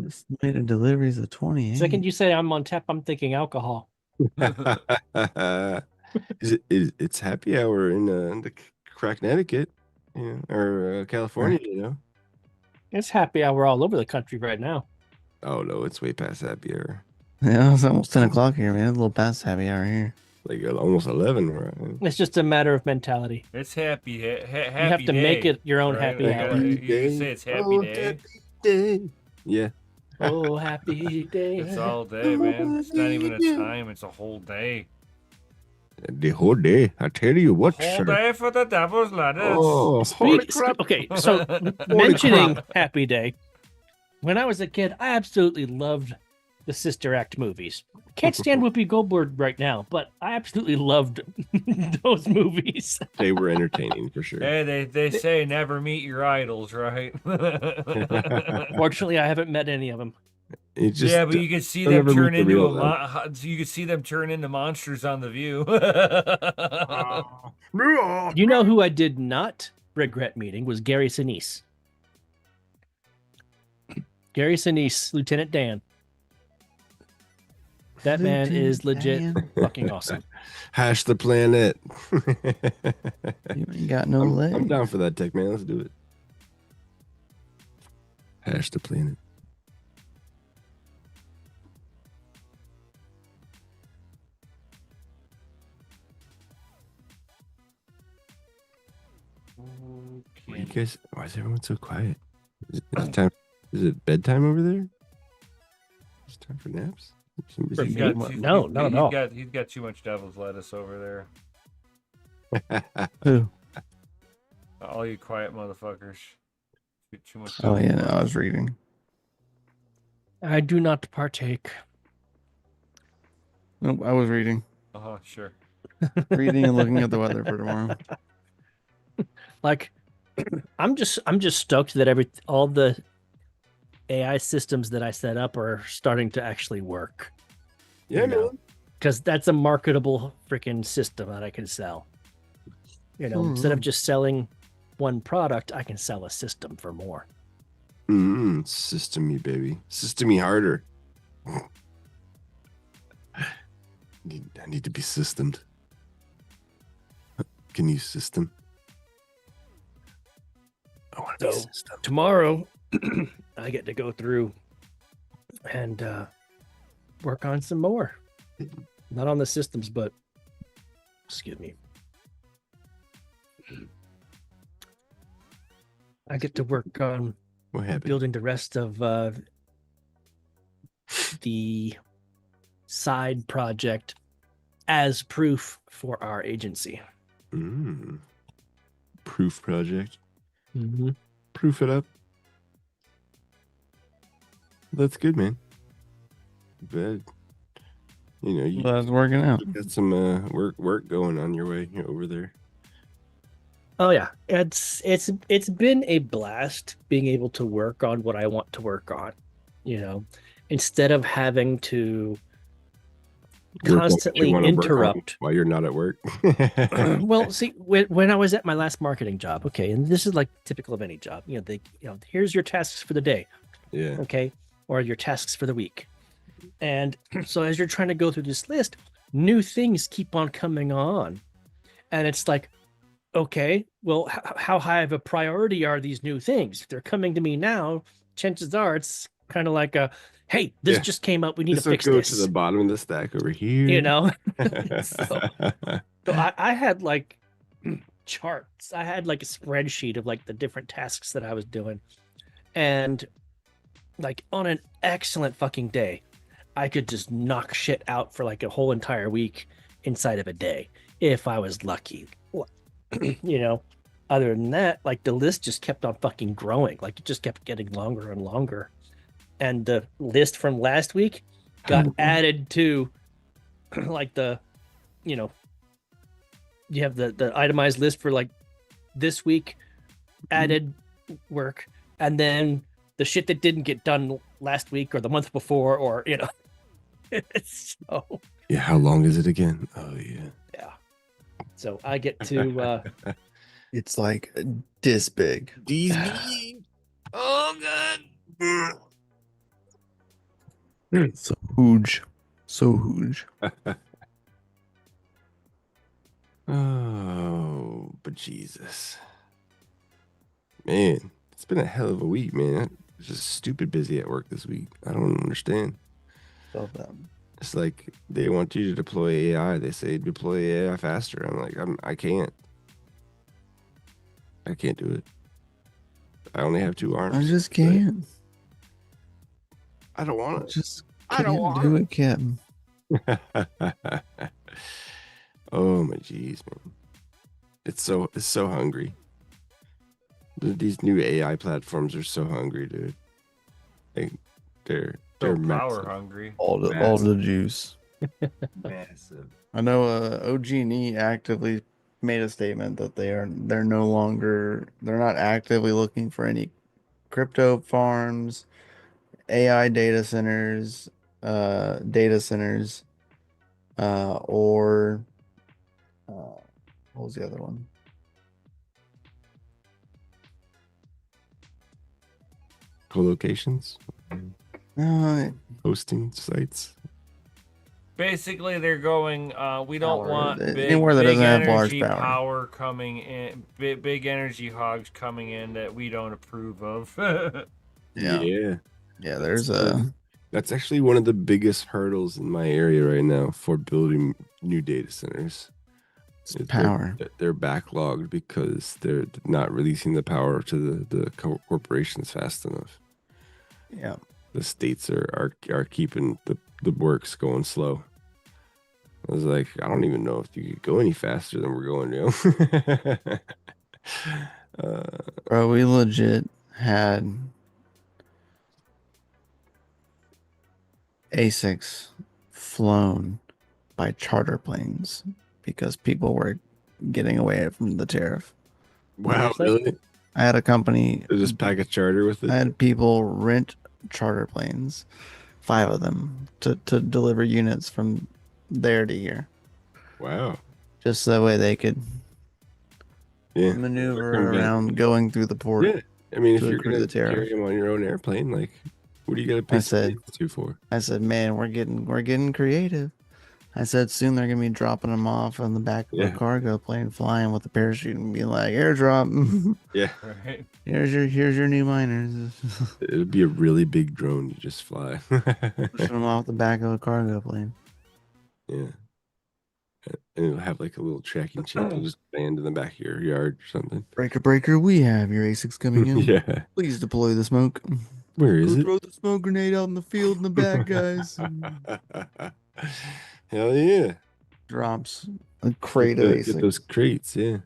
Estimated deliveries of 28. The second you say I'm on tap, I'm thinking alcohol. It's happy hour in the Crackneticut, or California, It's happy hour all over the country right now. Oh no, it's way past happy hour. Yeah, it's almost 10 o'clock here, man. A little past happy hour here. Like almost 11, right? It's just a matter of mentality. It's happy. You have to make it your own happy Like, hour. you can say it's happy day. Happy day. Yeah. Oh, happy day. It's all day, man. It's not even a time. It's a whole day. The whole day. I tell you what, Whole sir. day for the devil's lettuce. Oh, holy crap. Okay, so mentioning Happy Day, when I was a kid, I absolutely loved the Sister Act movies. Can't stand Whoopi Goldberg right now, but I absolutely loved those movies. They were entertaining for sure. Hey, they say never meet your idols, right? Fortunately, I haven't met any of them. It just, yeah, but you can see don't them ever turn meet the into real you can see them turn into monsters on The View. You know who I did not regret meeting was Gary Sinise. Gary Sinise, Lieutenant Dan. That man Lieutenant is legit Dan. fucking awesome. Hash the planet. You ain't got no legs. I'm down for that, Tech Man. Let's do it. Hash the planet. Why you guys? Why is everyone so quiet? Is it time? Is it bedtime over there? It's time for naps. For He's me? got, No, not at all. He's got too much devil's lettuce over there. Who? All you quiet motherfuckers. Too much. Oh devil's yeah, no, I lettuce. was reading. I do not partake. Nope, I was reading. Sure. Reading and looking at the weather for tomorrow. Like, I'm just stoked that all the AI systems that I set up are starting to actually work. Yeah, You know, man. because that's a marketable freaking system that I can sell. You know, instead of just selling one product, I can sell a system for more. System me, baby. System me harder. I need to be systemed. Can you system? I want to be So system. tomorrow, I get to go through and work on some more. Not on the systems, but excuse me. I get to work on What happened? building the rest of the side project as proof for our agency. Proof project. Mm-hmm. Proof it up. That's good, man. But you know, you That's working out. got some work going on your way over there. Oh yeah, it's been a blast being able to work on what I want to work on. You know, instead of having to Work on what you constantly wanna work on interrupt. while you're not at work. Well, see, when I was at my last marketing job, okay, and this is like typical of any job. You know, here's your tasks for the day, Yeah. okay, or your tasks for the week. And so as you're trying to go through this list, new things keep on coming on, and it's like, okay, well, how high of a priority are these new things? If they're coming to me now, chances are it's kind of like a, hey, this Yeah. just came up. We need This to will fix go this. to the bottom of the stack over here. You know, so I had like charts. I had like a spreadsheet of like the different tasks that I was doing, and like on an excellent fucking day, I could just knock shit out for like a whole entire week inside of a day if I was lucky. You know, other than that, like the list just kept on fucking growing. Like it just kept getting longer and longer. And the list from last week got added to like the, you know, you have the itemized list for like this week added work, and then the shit that didn't get done last week or the month before, or you know, it's so Yeah, how long is it again? Oh yeah. yeah. So I get to It's like this big. These oh god. So huge. So huge. Oh, but Jesus. Man, it's been a hell of a week, man. I'm just stupid busy at work this week. I don't understand. Felt them. It's like they want you to deploy AI. They say deploy AI faster. I'm like, I can't. I can't do it. I only have 2 arms. I just can't. I don't want Just I don't can't want do it, Captain. it. Oh my jeez, man. It's so hungry. These new AI platforms are so hungry, dude. They're So power massive. hungry. All the juice. Massive. I know OG&E actively made a statement that they're not actively looking for any crypto farms, AI data centers, or what was the other one? Co-locations, No, hosting sites. Basically, they're going. We don't Power. want big, Anywhere that big doesn't have large energy power. power coming in. Big energy hogs coming in that we don't approve of. Yeah. Yeah, there's a That's actually one of the biggest hurdles in my area right now for building new data centers. power. They're backlogged because they're not releasing the power to the corporations fast enough. Yeah. The states are keeping the works going slow. I was like, I don't even know if you could go any faster than we're going now. Bro, we legit had ASICs flown by charter planes because people were getting away from the tariff. Wow, Seriously? really? I had a company. They just pack a charter with it. I had people rent charter planes, 5 of them, to deliver units from there to here, Wow. just that way they could Yeah. maneuver Convenient. around going through the port. Yeah. I mean, if to you're accrue gonna the tariff. carry them on your own airplane, like, what do you got to pay I said- to for? I said, man, we're getting creative. I said soon they're gonna be dropping them off on the back of Yeah. a cargo plane, flying with a parachute, and be like, airdrop. Yeah, Right. here's your new miners. it would be a really big drone. You just fly. Pushing them off the back of a cargo plane. Yeah. And it'll have like a little tracking chip. It'll just land in the back of your yard or something. Breaker, we have your ASICs coming in. Yeah. Please deploy the smoke. Where is Go it? throw the smoke grenade out in the field in the back, guys. Hell yeah. Drops a crate of Get ASICs. those crates, yeah.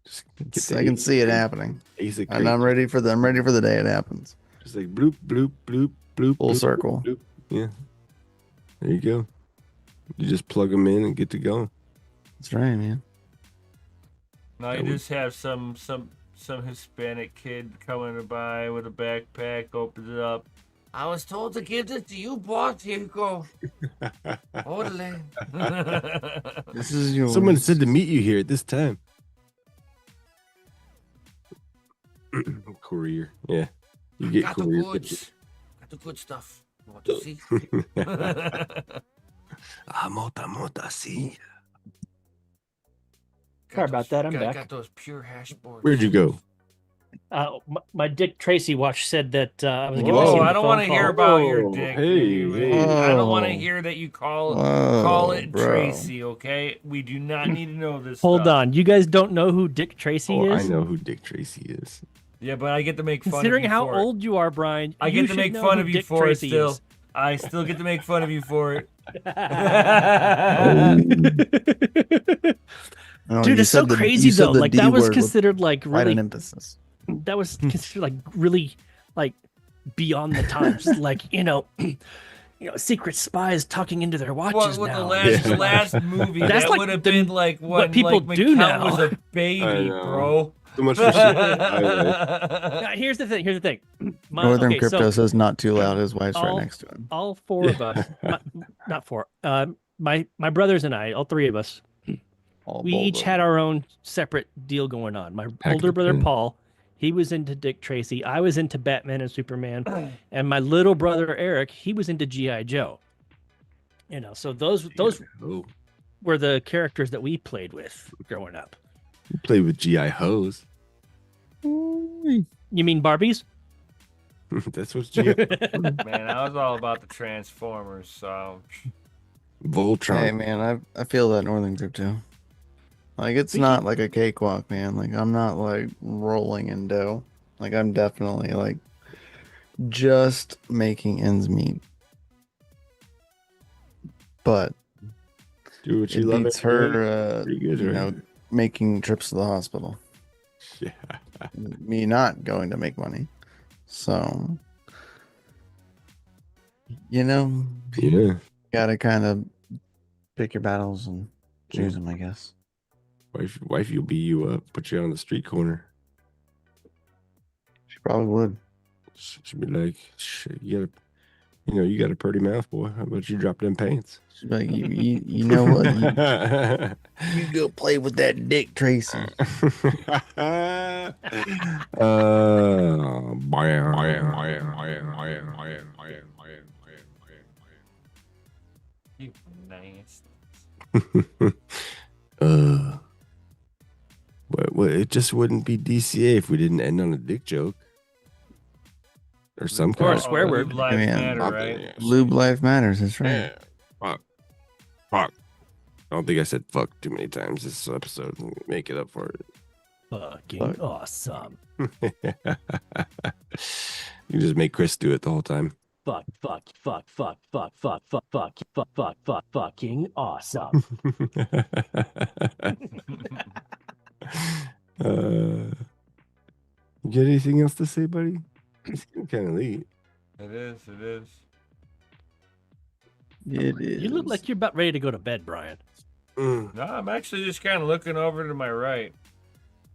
Just get the I can see it ASIC happening, ASIC and crate. I'm ready for the day it happens. Just like bloop, bloop, bloop, bloop. Full bloop, circle. bloop. Yeah. There you go. You just plug them in and get to go. That's right, man. Now you just have some Hispanic kid coming by with a backpack, opens it up. I was told to give this to you, boss. Here you go. Orale. This is yours. Someone said to meet you here at this time. Courier. Yeah. You get Got the courier. goods. Got the good stuff. You want to see? Mota, see. Sorry about that, I'm got, back. Got those pure hash boards. Where'd you go? My Dick Tracy watch said that I was going to Whoa, receive I the don't phone want to hear call. about your Whoa, dick. hey. I don't want to Whoa. hear that you call Whoa, it bro. Tracy, okay? We do not need to know this Hold stuff. on, you guys don't know who Dick Tracy Oh, I is? know who Dick Tracy is. Yeah, but I get to make fun Considering of you how for it. old you are, Brian, I you get to should make know fun who of you Dick for Tracy it still. is. I still get to make fun of you for it. Oh, Dude, you it's so said the- crazy you said though. the Like D that was word with considered like quite really. an emphasis. That was considered like really like beyond the times. Like secret spies talking into their watches What now. the last movie That's that like would have the- been like what when people like, do McCall now. was a I baby, know. bro. So much for Now, here's the thing. Northern okay, Crypto so says not too loud. His wife's right all- next to him. all four of us, not four. My brothers and I, all three of us, All we each Volvo. had our own separate deal going on. My Pack older the brother pen. Paul, he was into Dick Tracy. I was into Batman and Superman, and my little brother Eric, he was into GI Joe. So those Oh, were the characters that we played with growing up. you played with GI Hose. You mean Barbies? That's what's GI. Man, I was all about the Transformers, so Voltron. Hey man, I feel that Northern Crypto. Like it's not like a cakewalk, man. Like I'm not like rolling in dough. Like I'm definitely like just making ends meet. But Do what it you love. beats every day. her, Pretty good, you right? know, making trips to the hospital. Yeah. Me not going to make money. So, Yeah. gotta kind of pick your battles and choose them, I guess. Wife, you'll beat you up, put you on the street corner. She probably would. She'd be like, "Shit, you got a pretty mouth, boy. How about you drop them pants?" She'd be like, you know what? You go play with that Dick Tracy. you What? It just wouldn't be DCA if we didn't end on a dick joke or some Or a kind. swear word. Lives Man, matter, Something, right? yes. Lube life matters. That's right. Yeah. Fuck. I don't think I said fuck too many times this episode. Make it up for Fucking Fuck. awesome. it. You just make Chris do it the whole time. Fucking awesome. You got anything else to say, buddy? It's kind of late. It is. It is. It is. You look like you're about ready to go to bed, Brian. Mm. No, I'm actually just kind of looking over to my right.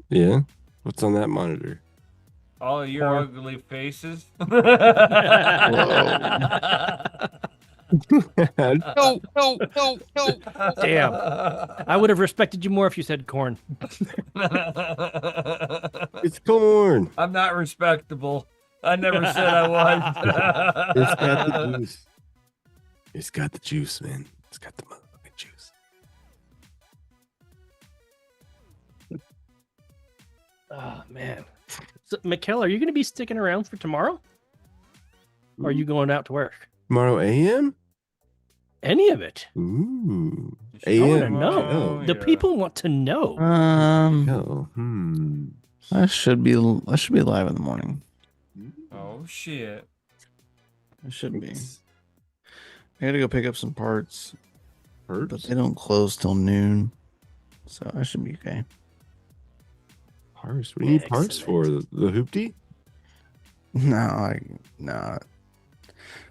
Yeah? What's on that monitor? All of your Porn. ugly faces. No. Damn. I would have respected you more if you said corn. It's corn. I'm not respectable. I never said I was. It's got the juice. It's got the juice, man. It's got the motherfucking juice. Oh, man. So, Mikkel, are you going to be sticking around for tomorrow? Or are you going out to work? Tomorrow AM? Any of it? Ooh. I want to AM. know. Oh, The people want to know. Oh, I should be live in the morning. Oh shit. I should be. I gotta go pick up some parts, but Parts? they don't close till noon, so I should be okay. Parts? What do you need parts for? The hoopty? No.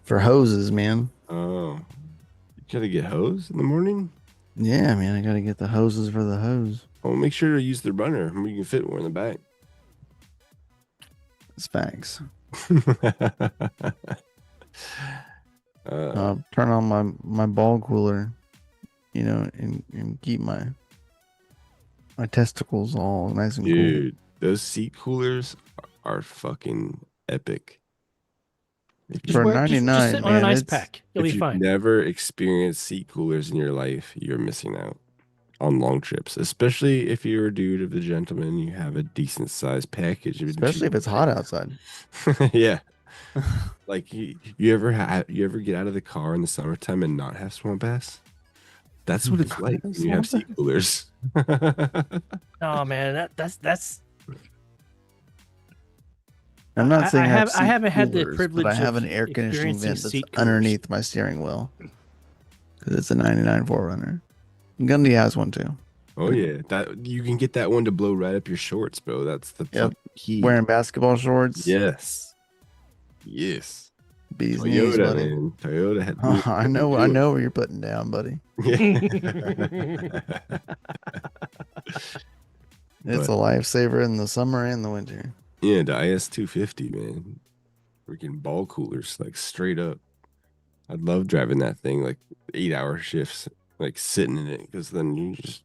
For hoses, man. Oh. You gotta get hose in the morning? Yeah, man, I gotta get the hoses for the hose. Oh, make sure to use the runner. You can fit one in the back. It's facts. uh, Turn on my ball cooler, and keep my testicles all nice and dude, those seat coolers are fucking epic. cool. For 99, just sit on man, an ice it's- pack. You'll If be you've fine. never experienced seat coolers in your life, you're missing out on long trips, especially if you're a dude of the gentleman. You have a decent sized package, especially if it's hot outside. Yeah, like you ever get out of the car in the summertime and not have swamp ass? That's what it's like when you have seat coolers. Oh man, that's. I'm not saying I haven't had the coolers, privilege but I have of an air conditioning experiencing vent that's seat coolers. underneath my steering wheel because it's a 99 4Runner. Gundy has one too. Oh yeah, that you can get that one to blow right up your shorts, bro. That's the fucking key. Wearing basketball shorts. Yes. Bees knees, Toyota, buddy. man. Toyota had. I know where you're putting down, buddy. Yeah. It's a lifesaver in the summer and the winter. Yeah, the IS-250, man. Freaking ball coolers, like straight up. I'd love driving that thing, like 8-hour shifts, like sitting in it, because then you just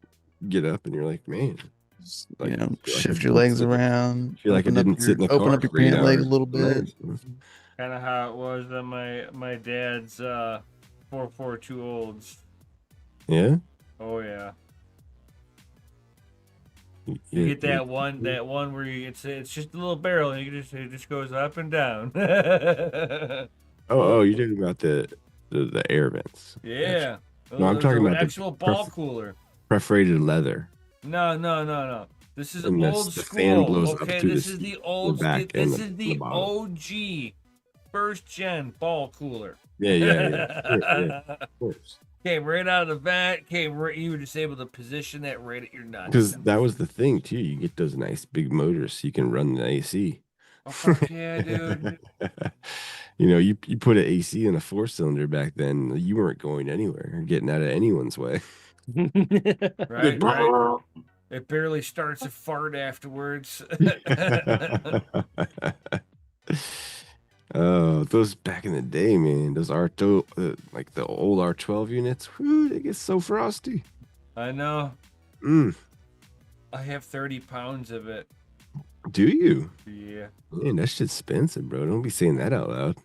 get up and you're like, man. Like, I feel like shift I your didn't legs sit- around. I feel like I open up didn't sit in the open car up your for 8 pant leg a hours. little bit. Kind of how it was on my dad's 442 olds. Yeah. Oh yeah. Yeah, You get that one where it's just a little barrel and it just goes up and down. Oh, you're talking about the air vents. Yeah. No, I'm talking an about the actual ball cooler. Perforated leather. No. This is And old the school. fan blows up Okay, through this the is the seat, old. the back and This the- is the the bottom. OG, first gen ball cooler. Yeah. Of course. Came right out of the vat. You were just able to position that right at your nuts. Because that was the thing too. You get those nice big motors, so you can run the AC. Oh, fuck yeah, dude. You put an AC in a 4-cylinder back then, you weren't going anywhere or getting out of anyone's way. Right. It barely starts to fart afterwards. Oh, those back in the day, man. Those like the old R12 units. Whew, they get so frosty. I know. Mm, I have 30 pounds of it. do you? Yeah. Man, that shit's expensive, bro. Don't be saying that out loud.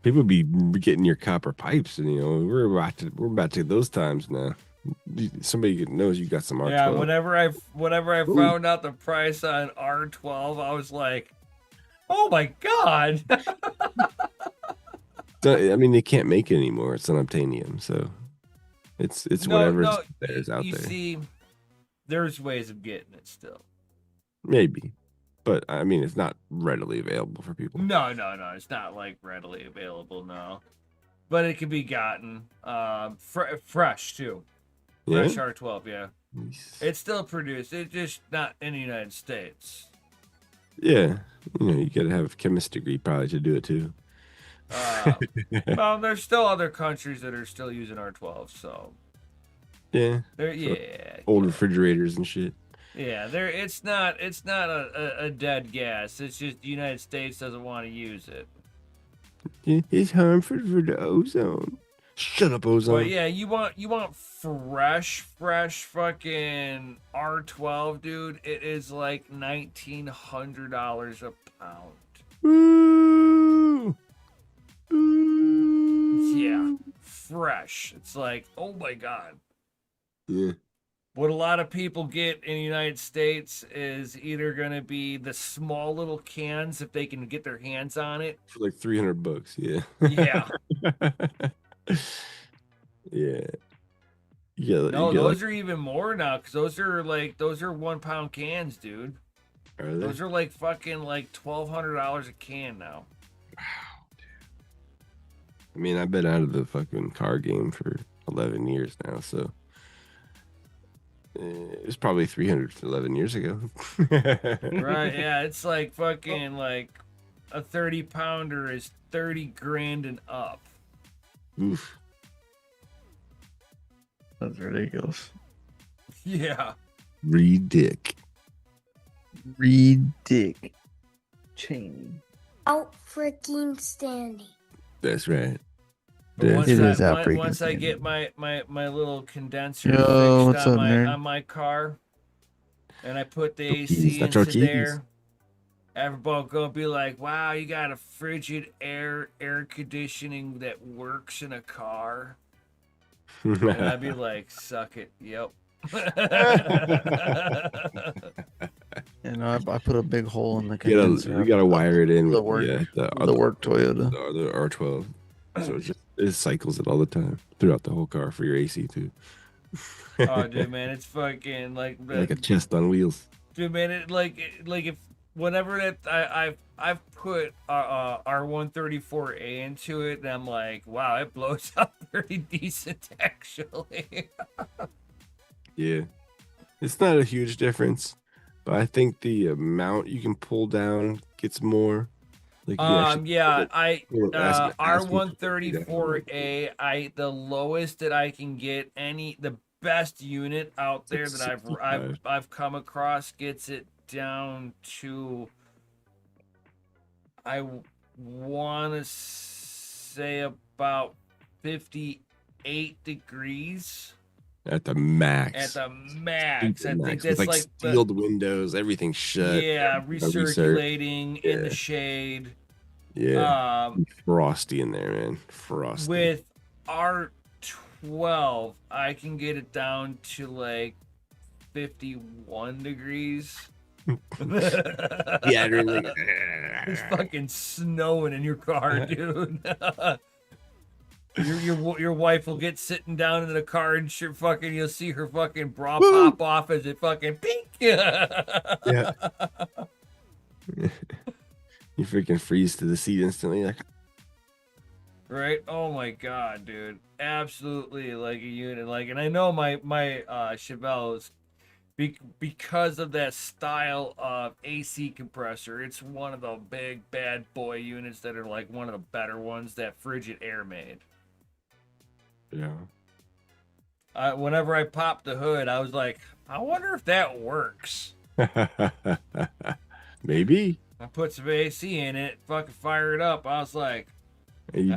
People be getting your copper pipes, and we're about to those times now. Somebody knows you got some R12. Yeah, whenever I Ooh. found out the price on R12, I was like, oh my god. I mean, they can't make it anymore. It's unobtainium, so it's whatever's there's out you there. see, there's ways of getting it still. Maybe, but I mean, it's not readily available for people. No, it's not like readily available, no. But it can be gotten fresh too. Fresh Yeah? R12, yeah. Nice. It's still produced. It's just not in the United States. Yeah, you gotta have a chemist degree probably to do it too. Well, there's still other countries that are still using R12, so Yeah, old refrigerators and shit. Yeah, it's not a dead gas. It's just the United States doesn't want to use it. It's harmful for the ozone. Shut up, ozone. But yeah, you want fresh fucking R12, dude. It is like $1,900 a pound. Ooh. Yeah, fresh. It's like, oh my god. Yeah. What a lot of people get in the United States is either going to be the small little cans if they can get their hands on it. For like $300. Yeah. Yeah. Yeah. Yeah. No, those are even more now because those are 1 pound cans, dude. Are they? Those are like fucking like $1,200 a can now. Wow, dude. I mean, I've been out of the fucking car game for 11 years now, so it was probably 311 years ago. Right? Yeah, it's like fucking like a 30 pounder is 30 grand and up. Oof. That's ridiculous. Yeah. Reed Dick. Reed Dick Cheney. Out freaking standing. That's right. But That's once I get my little condenser Yo, what's fixed up, nerd? on my car, and I put the Cheese, AC nacho into cheese. there, everybody gonna be like, "Wow, you got a frigid air conditioning that works in a car," and I'd be like, "Suck it, yep." You know, I put a big hole in the You condenser. gotta wire it in the with work, the work Toyota. the R12. So it cycles it all the time throughout the whole car for your AC too. Oh, dude, man, it's fucking like Like a chest on wheels. dude, man, it like if whenever that I've put R134A into it, and I'm like, wow, it blows up pretty decent actually. Yeah, it's not a huge difference, but I think the amount you can pull down gets more. Like yeah, R134A. R134A, the lowest that I can get the best unit out there It's that like I've come across gets it down to, I want to say about 58 degrees. At the max. At the max. I think that's with like sealed windows, everything shut. Yeah, recirculating in the shade. Yeah. Frosty in there, man. Frosty. With R12, I can get it down to like 51 degrees. Yeah, really. It's fucking snowing in your car, dude. Your wife will get sitting down in the car and you'll see her fucking bra pop off as it fucking pink. Yeah. You freaking freeze to the seat instantly, like. Right? Oh my god, dude! Absolutely, like a unit. Like, and I know my Chevelle's because of that style of AC compressor. It's one of the big bad boy units that are like one of the better ones that Frigid Air made. Yeah. Whenever I popped the hood, I was like, I wonder if that works. Maybe. I put some AC in it, fucking fire it up. I was like, Hey, you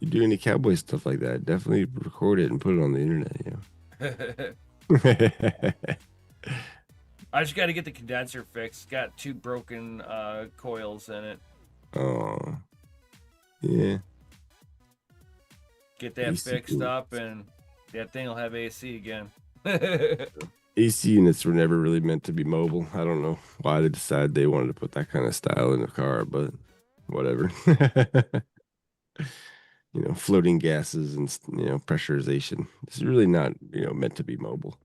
do any cowboy stuff like that? Definitely record it and put it on the internet. I just got to get the condenser fixed. Got 2 broken coils in it. Oh. Yeah. Get that AC fixed units. up, and that thing will have AC again. AC units were never really meant to be mobile. I don't know why they decided they wanted to put that kind of style in a car, but whatever. Floating gases and pressurization. It's really not meant to be mobile.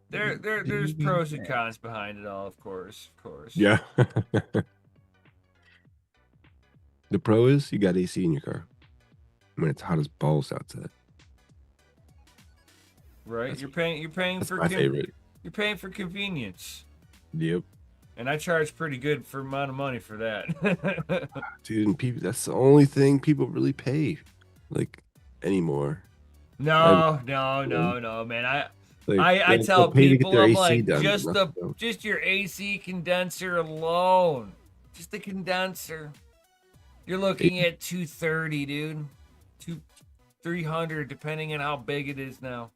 There's pros and cons behind it all, of course. Yeah. The pro is you got AC in your car. I mean, it's hot as balls outside. Right? You're paying That's for my favorite. You're paying for convenience. Yep. And I charge pretty good for amount of money for that. Dude, and people, that's the only thing people really pay like anymore. No, man. I tell they'll pay to get people, their I'm AC like, done, but nothing else. just your AC condenser alone. Just the condenser. You're looking at 230, dude. 300 depending on how big it is now.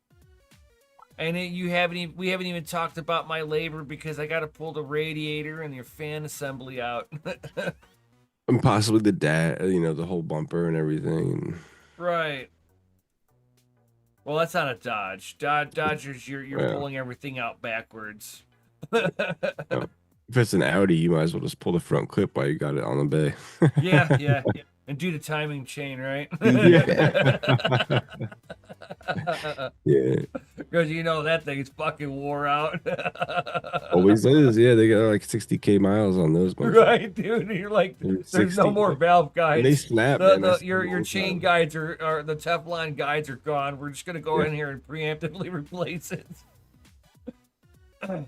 And we haven't even talked about my labor because I got to pull the radiator and your fan assembly out. And possibly the whole bumper and everything. Right. Well, that's not a Dodge. Dodgers, you're pulling everything out backwards. If it's an Audi, you might as well just pull the front clip while you got it on the bay. Yeah. And do the timing chain, right? Yeah. Yeah. Because that thing is fucking wore out. Always is. Yeah, they got like 60K miles on those ones. Right, dude. You're like, there's no more valve guides. And they snap. Your chain guides are the Teflon guides are gone. We're just gonna go in here and preemptively replace it. Yeah,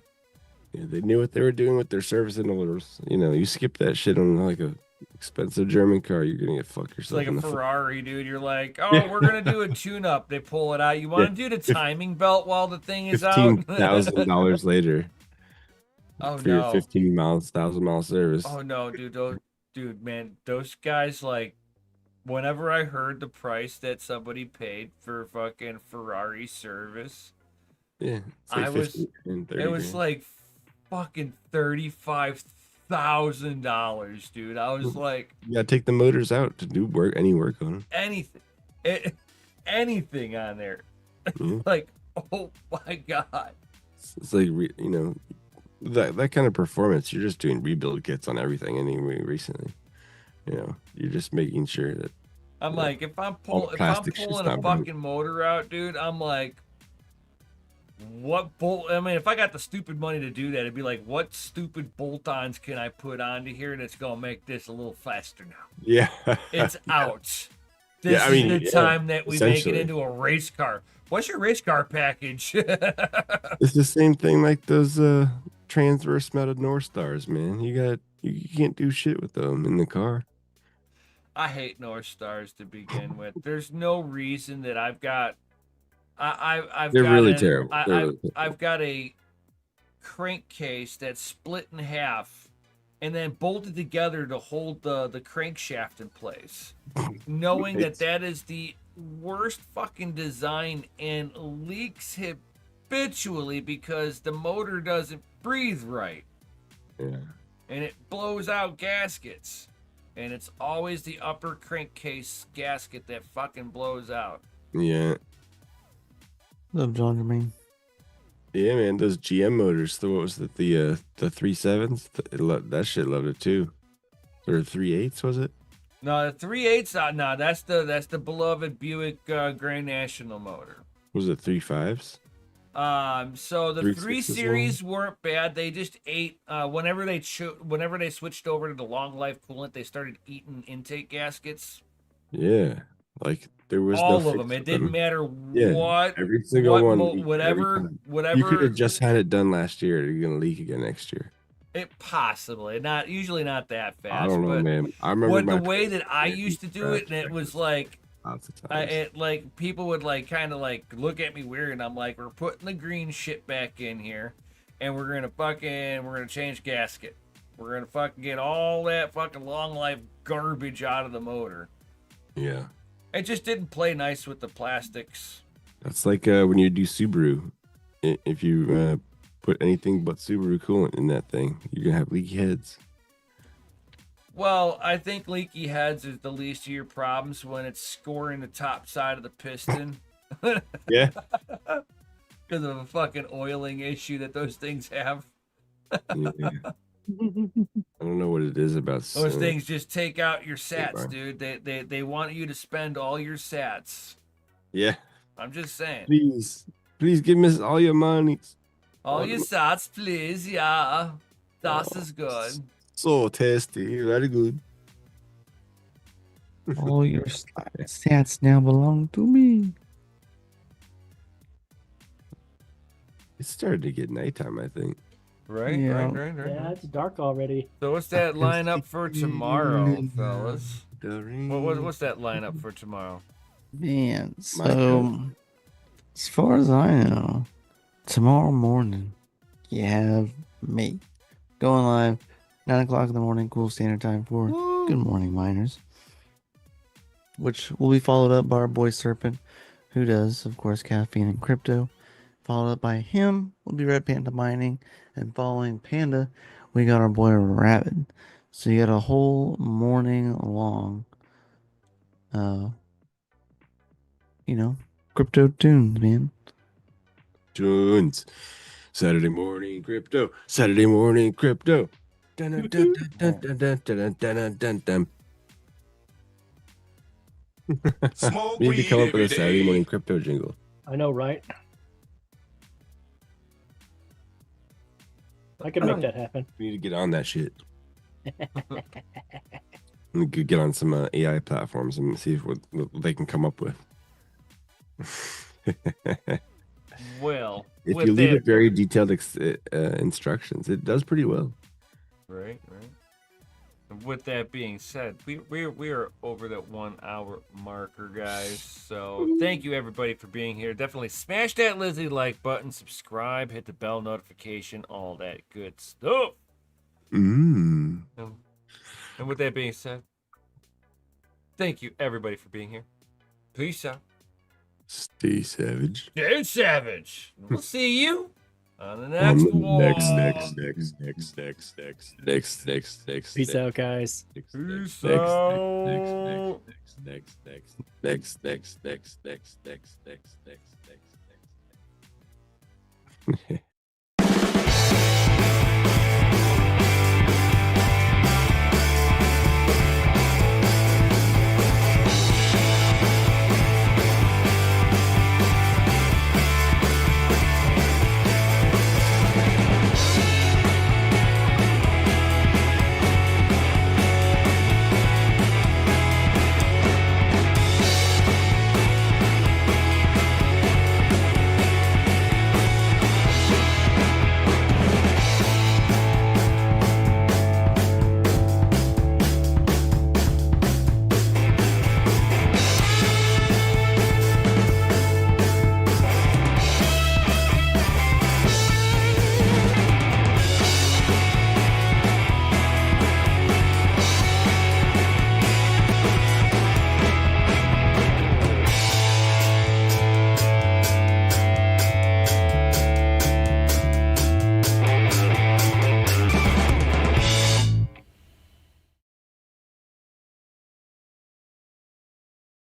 they knew what they were doing with their servicing orders. You skip that shit on like a expensive German car, you're gonna get fucked It's yourself. like in a the Ferrari, dude. You're like, oh, we're gonna do a tune-up. They pull it out. You want to do the timing belt while the thing is out? $15,000 later. Oh for your no. 1,000-mile service. Oh no, dude, man, those guys, like, whenever I heard the price that somebody paid for fucking Ferrari service, Yeah, it was like fucking $35,000, dude. I was like, you gotta take the motors out to do any work on them. anything on there. Yeah. Like, oh my god. It's like that kind of performance. You're just doing rebuild kits on everything anyway. Recently, you're just making sure that. I'm like, if I'm pulling a fucking motor out, dude, I'm like, what bolt? I mean, if I got the stupid money to do that, it'd be like, what stupid bolt-ons can I put onto here that's gonna make this a little faster now? Yeah, it's out. This is the time that we make it into a race car. What's your race car package? It's the same thing like those transverse mounted North Stars, man. You can't do shit with them in the car. I hate North Stars to begin with. There's no reason that I've got. They're really terrible. I've got a crankcase that's split in half and then bolted together to hold the crankshaft in place, knowing that is the worst fucking design and leaks habitually because the motor doesn't breathe right. Yeah. And it blows out gaskets. And it's always the upper crankcase gasket that fucking blows out. Yeah. Love John Jermaine. Yeah, man, those GM motors. What was it? The 3.7s? That shit loved it too. Or 3.8s, was it? No, the 3.8s. No, that's the beloved Buick Grand National motor. Was it 3.5s? So the 3 Series weren't bad. They just ate whenever they switched over to the long life coolant, they started eating intake gaskets. Yeah, like there was all no of them. It didn't matter every single one, whatever. You could have just had it done last year. You're gonna leak again next year. It possibly usually not that fast. I don't know, man. I remember the way that I used to do it, and it was like. People would kind of look at me weird, and I'm like, we're putting the green shit back in here, and we're gonna change gasket. We're gonna fucking get all that fucking long life garbage out of the motor. Yeah, it just didn't play nice with the plastics. That's like when you do Subaru. If you put anything but Subaru coolant in that thing, you're gonna have leaky heads. Well, I think leaky heads is the least of your problems when it's scoring the top side of the piston. Yeah. Because of a fucking oiling issue that those things have. Yeah. I don't know what it is about Those things just take out your sats, bar. dude. They want you to spend all your sats. Yeah. I'm just saying. Please give me all your money. All your sats, please. Yeah. Das Oh, is good. So tasty. Very good. All your stats now belong to me. It started to get nighttime, I think. Right, Yeah. right. Yeah, it's dark already. So what's that lineup for tomorrow, fellas? What's What's that lineup for tomorrow? Man, My so as far as I know, tomorrow morning you have me going live 9 o'clock in the morning, cool standard time for Good Morning Miners, which will be followed up by our boy Serpent, who does, of course, caffeine and crypto. Followed up by him will be Red Panda Mining, and following Panda, we got our boy Rabbit. So you got a whole morning long, crypto tunes, man. tunes? Saturday morning crypto. Saturday morning crypto. Dun, dun, dun, dun, dun, dun, dun, dun, dun, dun. Smoke We need to come weed up with a every Saturday day. morning crypto jingle. I know, right? I could make that happen. We need to get on that shit. We could get on some AI platforms and see what they can come up with. Well, If with you leave that- it very detailed instructions, it does pretty well. Right. And with that being said, we are over that 1 hour marker, guys. So thank you everybody for being here. Definitely smash that Lizzie like button, subscribe, hit the bell notification, all that good stuff. Mm. And with that being said, thank you everybody for being here. Peace out. Stay savage. Stay savage. We'll see you on the On next the one. next. Peace out, guys. Peace out. Next.